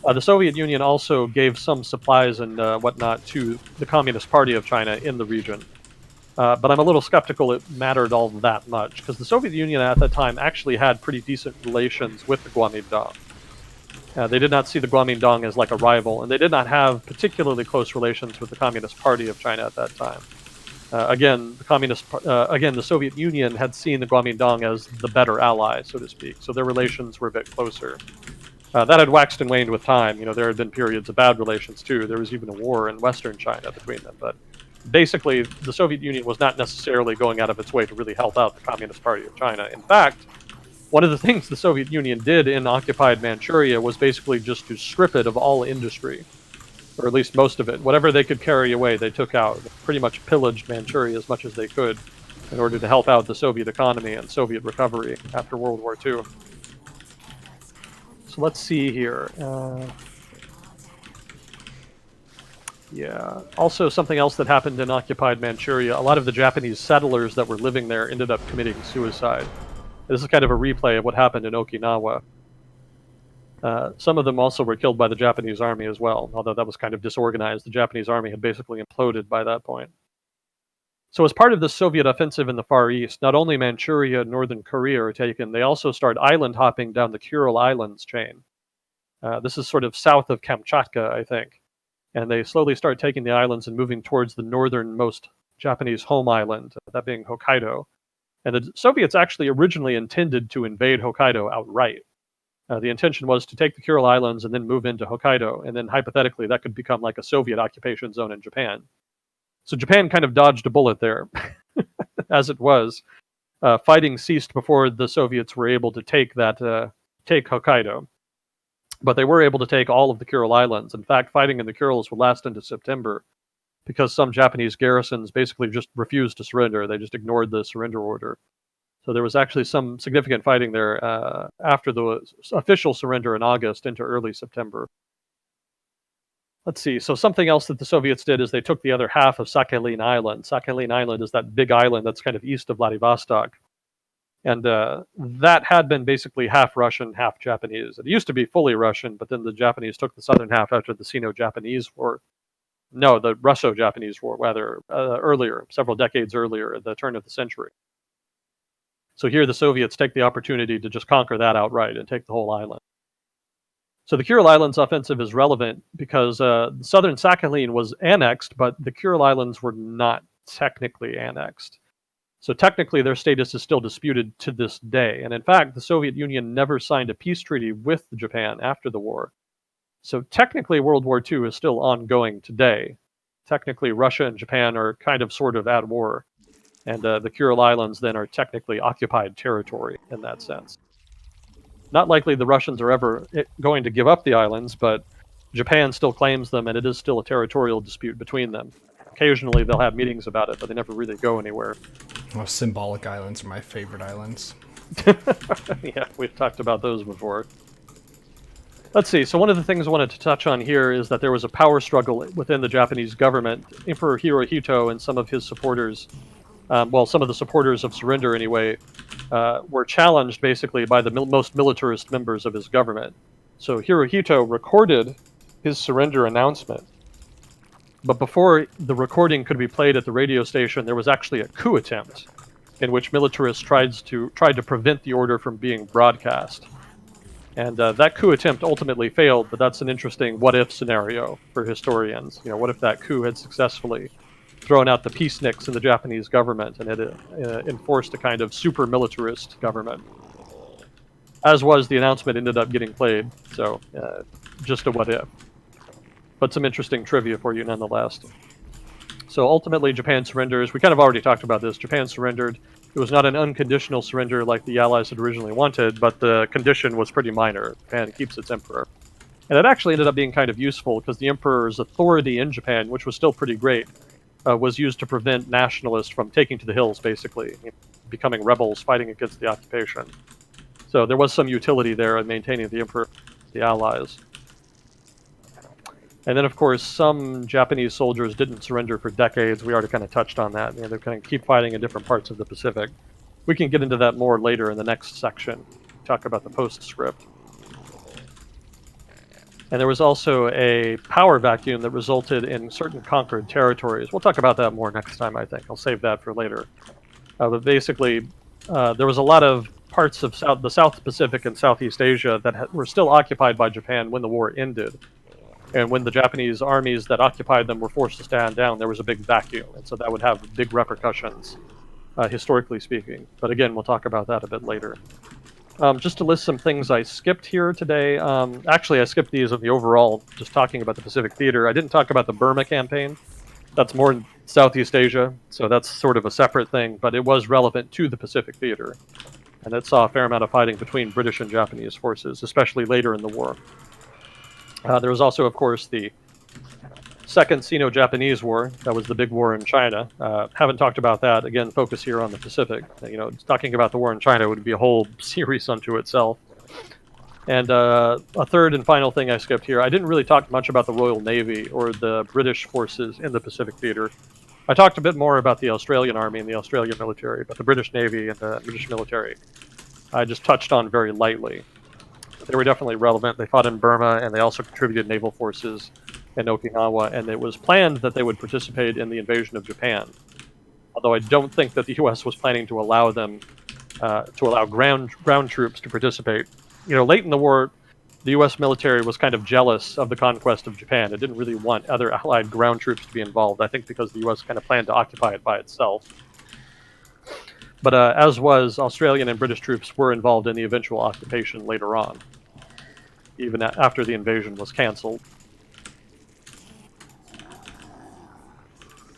The Soviet Union also gave some supplies and whatnot to the Communist Party of China in the region. But I'm a little skeptical it mattered all that much, because the Soviet Union at that time actually had pretty decent relations with the Kuomintang. They did not see the Kuomintang as like a rival, and they did not have particularly close relations with the Communist Party of China at that time. Again, the Soviet Union had seen the Kuomintang as the better ally, so to speak, so their relations were a bit closer. That had waxed and waned with time. There had been periods of bad relations too. There was even a war in Western China between them, but basically, the Soviet Union was not necessarily going out of its way to really help out the Communist Party of China. In fact, one of the things the Soviet Union did in occupied Manchuria was basically just to strip it of all industry, or at least most of it. Whatever they could carry away, they took out. They pretty much pillaged Manchuria as much as they could in order to help out the Soviet economy and Soviet recovery after World War II. So let's see here. Yeah. Also, something else that happened in occupied Manchuria, a lot of the Japanese settlers that were living there ended up committing suicide. This is kind of a replay of what happened in Okinawa. Some of them also were killed by the Japanese army as well, although that was kind of disorganized. The Japanese army had basically imploded by that point. So as part of the Soviet offensive in the Far East, not only Manchuria and northern Korea are taken, they also start island hopping down the Kuril Islands chain. This is sort of south of Kamchatka, I think. And they slowly start taking the islands and moving towards the northernmost Japanese home island, that being Hokkaido. And the Soviets actually originally intended to invade Hokkaido outright. The intention was to take the Kuril Islands and then move into Hokkaido, and then hypothetically that could become like a Soviet occupation zone in Japan. So Japan kind of dodged a bullet there. As it was, fighting ceased before the Soviets were able to take Hokkaido. But they were able to take all of the Kuril Islands. In fact, fighting in the Kurils would last into September because some Japanese garrisons basically just refused to surrender. They just ignored the surrender order. So there was actually some significant fighting there after the official surrender in August into early September. Let's see. So something else that the Soviets did is they took the other half of Sakhalin Island. Sakhalin Island is that big island that's kind of east of Vladivostok. And that had been basically half Russian, half Japanese. It used to be fully Russian, but then the Japanese took the southern half after the Sino-Japanese War. No, the Russo-Japanese War, rather, earlier, several decades earlier, at the turn of the century. So here the Soviets take the opportunity to just conquer that outright and take the whole island. So the Kuril Islands offensive is relevant because southern Sakhalin was annexed, but the Kuril Islands were not technically annexed. So technically their status is still disputed to this day. And in fact, the Soviet Union never signed a peace treaty with Japan after the war. So technically World War II is still ongoing today. Technically Russia and Japan are kind of sort of at war. And the Kuril Islands then are technically occupied territory in that sense. Not likely the Russians are ever going to give up the islands, but Japan still claims them, and it is still a territorial dispute between them. Occasionally they'll have meetings about it, but they never really go anywhere. Oh, symbolic islands are my favorite islands. Yeah, we've talked about those before. Let's see, so one of the things I wanted to touch on here is that there was a power struggle within the Japanese government. Emperor Hirohito and some of his supporters, some of the supporters of surrender anyway, were challenged basically by the most militarist members of his government. So Hirohito recorded his surrender announcement. But before the recording could be played at the radio station, there was actually a coup attempt in which militarists tried to prevent the order from being broadcast. And that coup attempt ultimately failed, but that's an interesting what-if scenario for historians. You know, what if that coup had successfully thrown out the peaceniks in the Japanese government and had enforced a kind of super militarist government? As was, the announcement ended up getting played, so just a what-if. But some interesting trivia for you nonetheless. So ultimately, Japan surrenders. We kind of already talked about this. Japan surrendered. It was not an unconditional surrender like the Allies had originally wanted, but the condition was pretty minor. Japan keeps its emperor. And it actually ended up being kind of useful because the emperor's authority in Japan, which was still pretty great, was used to prevent nationalists from taking to the hills, basically, becoming rebels, fighting against the occupation. So there was some utility there in maintaining the emperor, the Allies. And then, of course, some Japanese soldiers didn't surrender for decades. We already kind of touched on that. You know, they kind of keep fighting in different parts of the Pacific. We can get into that more later in the next section. Talk about the postscript. And there was also a power vacuum that resulted in certain conquered territories. We'll talk about that more next time, I think. I'll save that for later. But basically, there was a lot of parts of the South Pacific and Southeast Asia that were still occupied by Japan when the war ended. And when the Japanese armies that occupied them were forced to stand down, there was a big vacuum. And so that would have big repercussions, historically speaking. But again, we'll talk about that a bit later. Just to list some things I skipped here today. Actually, I skipped these of the overall, just talking about the Pacific Theater. I didn't talk about the Burma campaign. That's more in Southeast Asia, so that's sort of a separate thing. But it was relevant to the Pacific Theater. And it saw a fair amount of fighting between British and Japanese forces, especially later in the war. There was also, of course, the Second Sino-Japanese War. That was the big war in China. Haven't talked about that. Again, focus here on the Pacific. You know, talking about the war in China would be a whole series unto itself. And a third and final thing I skipped here. I didn't really talk much about the Royal Navy or the British forces in the Pacific Theater. I talked a bit more about the Australian Army and the Australian military, but the British Navy and the British military I just touched on very lightly. They were definitely relevant. They fought in Burma, and they also contributed naval forces in Okinawa, and it was planned that they would participate in the invasion of Japan. Although I don't think that the U.S. was planning to allow them, ground troops to participate. You know, late in the war, the U.S. military was kind of jealous of the conquest of Japan. It didn't really want other allied ground troops to be involved, I think because the U.S. kind of planned to occupy it by itself. But as was, Australian and British troops were involved in the eventual occupation later on, even after the invasion was canceled.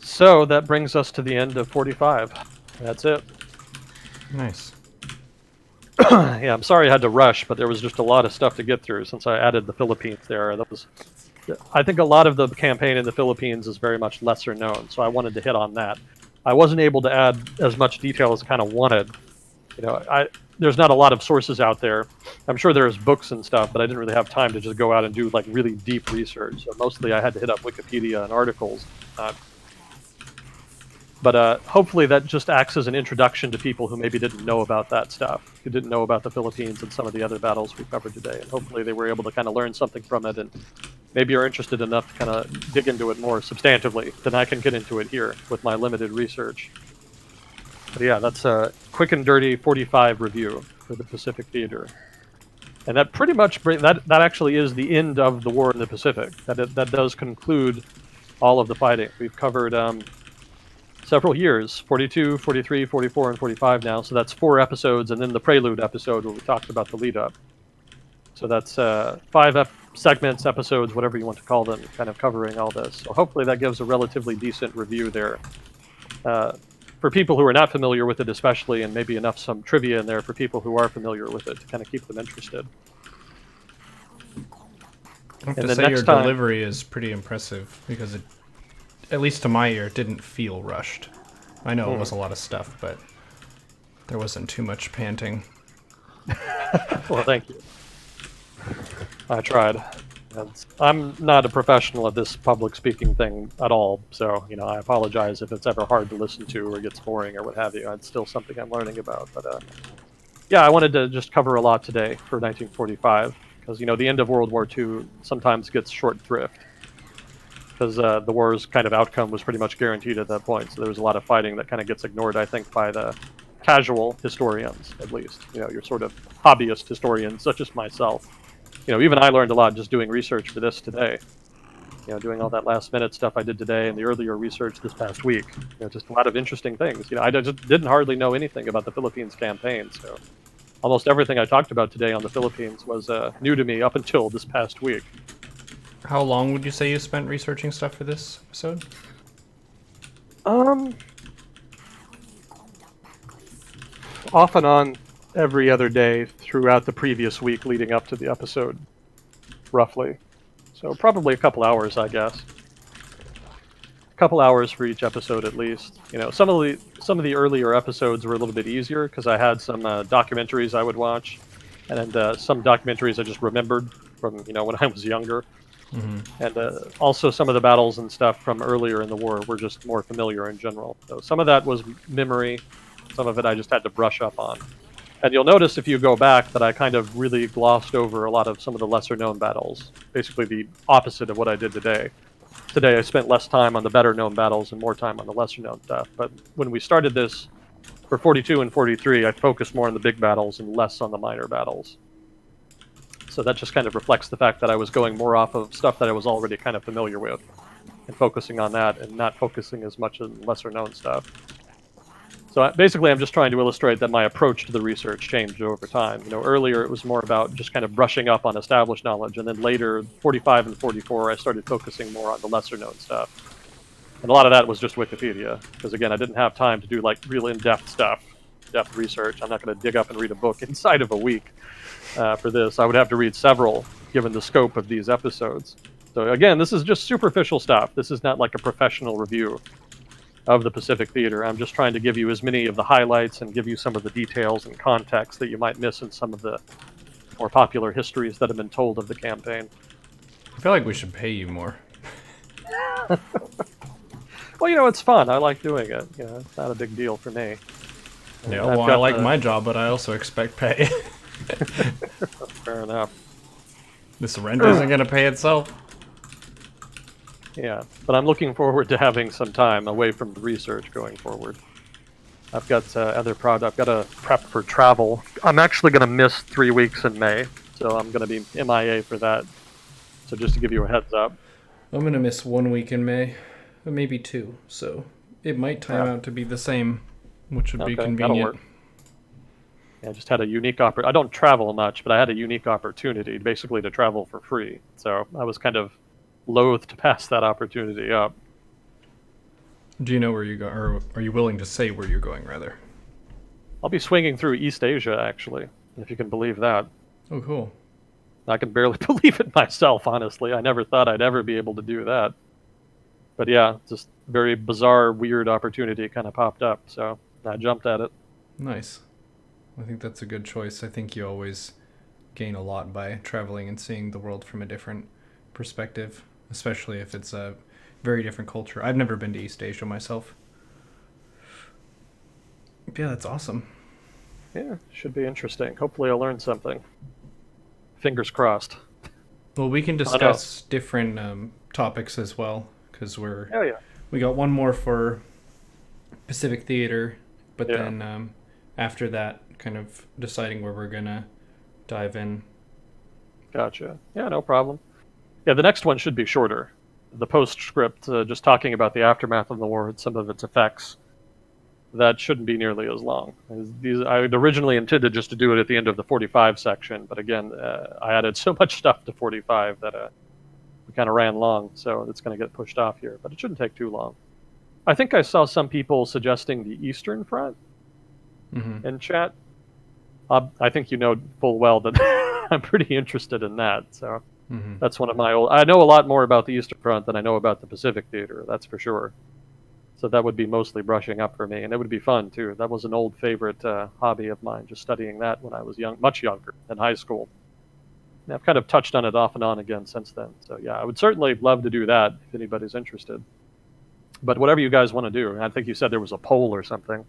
So that brings us to the end of 45. That's it. Nice. Yeah, I'm sorry I had to rush, but there was just a lot of stuff to get through since I added the Philippines there. I think a lot of the campaign in the Philippines is very much lesser known, so I wanted to hit on that. I wasn't able to add as much detail as I kind of wanted. You know, there's not a lot of sources out there. I'm sure there's books and stuff, but I didn't really have time to just go out and do like really deep research. So mostly I had to hit up Wikipedia and articles. But hopefully that just acts as an introduction to people who maybe didn't know about that stuff, who didn't know about the Philippines and some of the other battles we covered today. And hopefully they were able to kind of learn something from it and maybe are interested enough to kind of dig into it more substantively than I can get into it here with my limited research. But yeah, that's a quick and dirty 45 review for the Pacific Theater. And that pretty much, that actually is the end of the war in the Pacific. That does conclude all of the fighting. We've covered several years, 42, 43, 44, and 45 now. So that's 4 episodes, and then the prelude episode where we talked about the lead up. So that's 5 segments, episodes, whatever you want to call them, kind of covering all this. So hopefully that gives a relatively decent review there. For people who are not familiar with it especially, and maybe enough some trivia in there for people who are familiar with it to kind of keep them interested. I have to say your delivery is pretty impressive because it, at least to my ear, it didn't feel rushed. I know it was a lot of stuff, but there wasn't too much panting. Well, thank you. I tried. I'm not a professional at this public speaking thing at all, so I apologize if it's ever hard to listen to or gets boring or what have you. It's still something I'm learning about. But yeah, I wanted to just cover a lot today for 1945 because the end of World War II sometimes gets short thrift because the war's kind of outcome was pretty much guaranteed at that point. So there was a lot of fighting that kind of gets ignored, I think, by the casual historians, at least. Your sort of hobbyist historians, such as myself. Even I learned a lot just doing research for this today. Doing all that last minute stuff I did today and the earlier research this past week. Just a lot of interesting things. I just didn't hardly know anything about the Philippines campaign, so almost everything I talked about today on the Philippines was new to me up until this past week. How long would you say you spent researching stuff for this episode? Off and on every other day throughout the previous week leading up to the episode, roughly. So probably a couple hours, I guess. A couple hours for each episode at least. Some of the earlier episodes were a little bit easier because I had some documentaries I would watch, and some documentaries I just remembered from when I was younger. Mm-hmm. And also some of the battles and stuff from earlier in the war were just more familiar in general. So some of that was memory, some of it I just had to brush up on. And you'll notice if you go back that I kind of really glossed over a lot of some of the lesser known battles. Basically the opposite of what I did today. Today I spent less time on the better known battles and more time on the lesser known stuff. But when we started this for 42 and 43, I focused more on the big battles and less on the minor battles. So that just kind of reflects the fact that I was going more off of stuff that I was already kind of familiar with and focusing on that and not focusing as much on lesser known stuff. So basically, I'm just trying to illustrate that my approach to the research changed over time. Earlier it was more about just kind of brushing up on established knowledge, and then later, 45 and 44, I started focusing more on the lesser-known stuff. And a lot of that was just Wikipedia, because again, I didn't have time to do like real in-depth stuff, depth research. I'm not going to dig up and read a book inside of a week for this. I would have to read several, given the scope of these episodes. So again, this is just superficial stuff. This is not like a professional review of the Pacific Theater. I'm just trying to give you as many of the highlights and give you some of the details and context that you might miss in some of the more popular histories that have been told of the campaign. I feel like we should pay you more. Well, it's fun. I like doing it. It's not a big deal for me. Yeah, well, I like my job, but I also expect pay. Fair enough. This rent isn't going to pay itself. Yeah, but I'm looking forward to having some time away from the research going forward. I've got I've got to prep for travel. I'm actually going to miss 3 weeks in May, so I'm going to be MIA for that. So just to give you a heads up. I'm going to miss 1 week in May, or maybe 2, so it might time out to be the same, which would be convenient. That'll work. Yeah, I just had a unique I don't travel much, but I had a unique opportunity basically to travel for free. So I was kind of loath to pass that opportunity up. Do you know where you go, or are you willing to say where you're going, rather? I'll be swinging through East Asia, actually, if you can believe that. Oh, cool. I can barely believe it myself, honestly. I never thought I'd ever be able to do that. But yeah, just very bizarre, weird opportunity kind of popped up, so I jumped at it. Nice. I think that's a good choice. I think you always gain a lot by traveling and seeing the world from a different perspective, especially if it's a very different culture. I've never been to East Asia myself. Yeah, that's awesome. Yeah, should be interesting. Hopefully I'll learn something. Fingers crossed. Well, we can discuss different topics as well, because we got one more for Pacific Theater, but then after that, kind of deciding where we're gonna dive in. Gotcha. Yeah, no problem. Yeah, the next one should be shorter. the postscript, just talking about the aftermath of the war and some of its effects, that shouldn't be nearly as long. I had originally intended just to do it at the end of the 45 section, but again, I added so much stuff to 45 that we kind of ran long, so it's going to get pushed off here, but it shouldn't take too long. I think I saw some people suggesting the Eastern Front in chat. I think you know full well that I'm pretty interested in that, so that's one of my old... I know a lot more about the Eastern Front than I know about the Pacific Theater, that's for sure. So that would be mostly brushing up for me, and it would be fun, too. That was an old favorite hobby of mine, just studying that when I was young, much younger, in high school. And I've kind of touched on it off and on again since then. So yeah, I would certainly love to do that if anybody's interested. But whatever you guys want to do. I think you said there was a poll or something.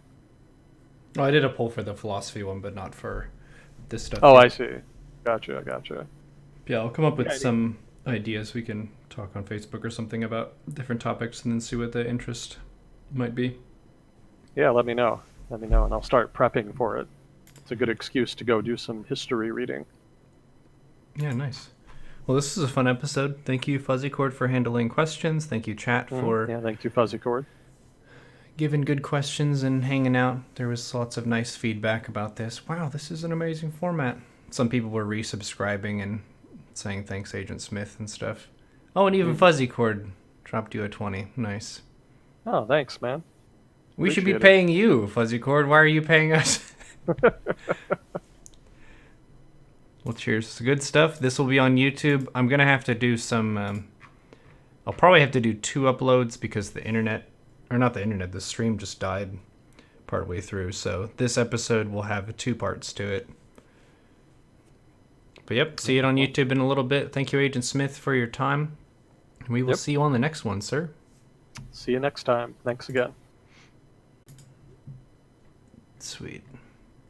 Oh, I did a poll for the philosophy one, but not for this stuff. Oh, yet. I see. Gotcha. Yeah, I'll come up with some ideas. We can talk on Facebook or something about different topics and then see what the interest might be. Yeah, let me know, and I'll start prepping for it. It's a good excuse to go do some history reading. Yeah, nice. Well, this is a fun episode. Thank you, Fuzzy Cord, for handling questions. Thank you, chat, for thank you, Fuzzy Cord, giving good questions and hanging out. There was lots of nice feedback about this. Wow, this is an amazing format. Some people were resubscribing and saying thanks, Agent Smith and stuff. Oh, and even Fuzzy Cord dropped you a 20. Nice. Oh, thanks, man. We should be paying you, Fuzzy Cord. Why are you paying us? Well, cheers. It's good stuff. This will be on YouTube. I'm going to have to do some... I'll probably have to do 2 uploads because the internet... Or not the internet, the stream just died partway through. So this episode will have 2 parts to it. But yep, see it on YouTube in a little bit. Thank you, Agent Smith, for your time. We will see you on the next one, sir. See you next time. Thanks again. Sweet.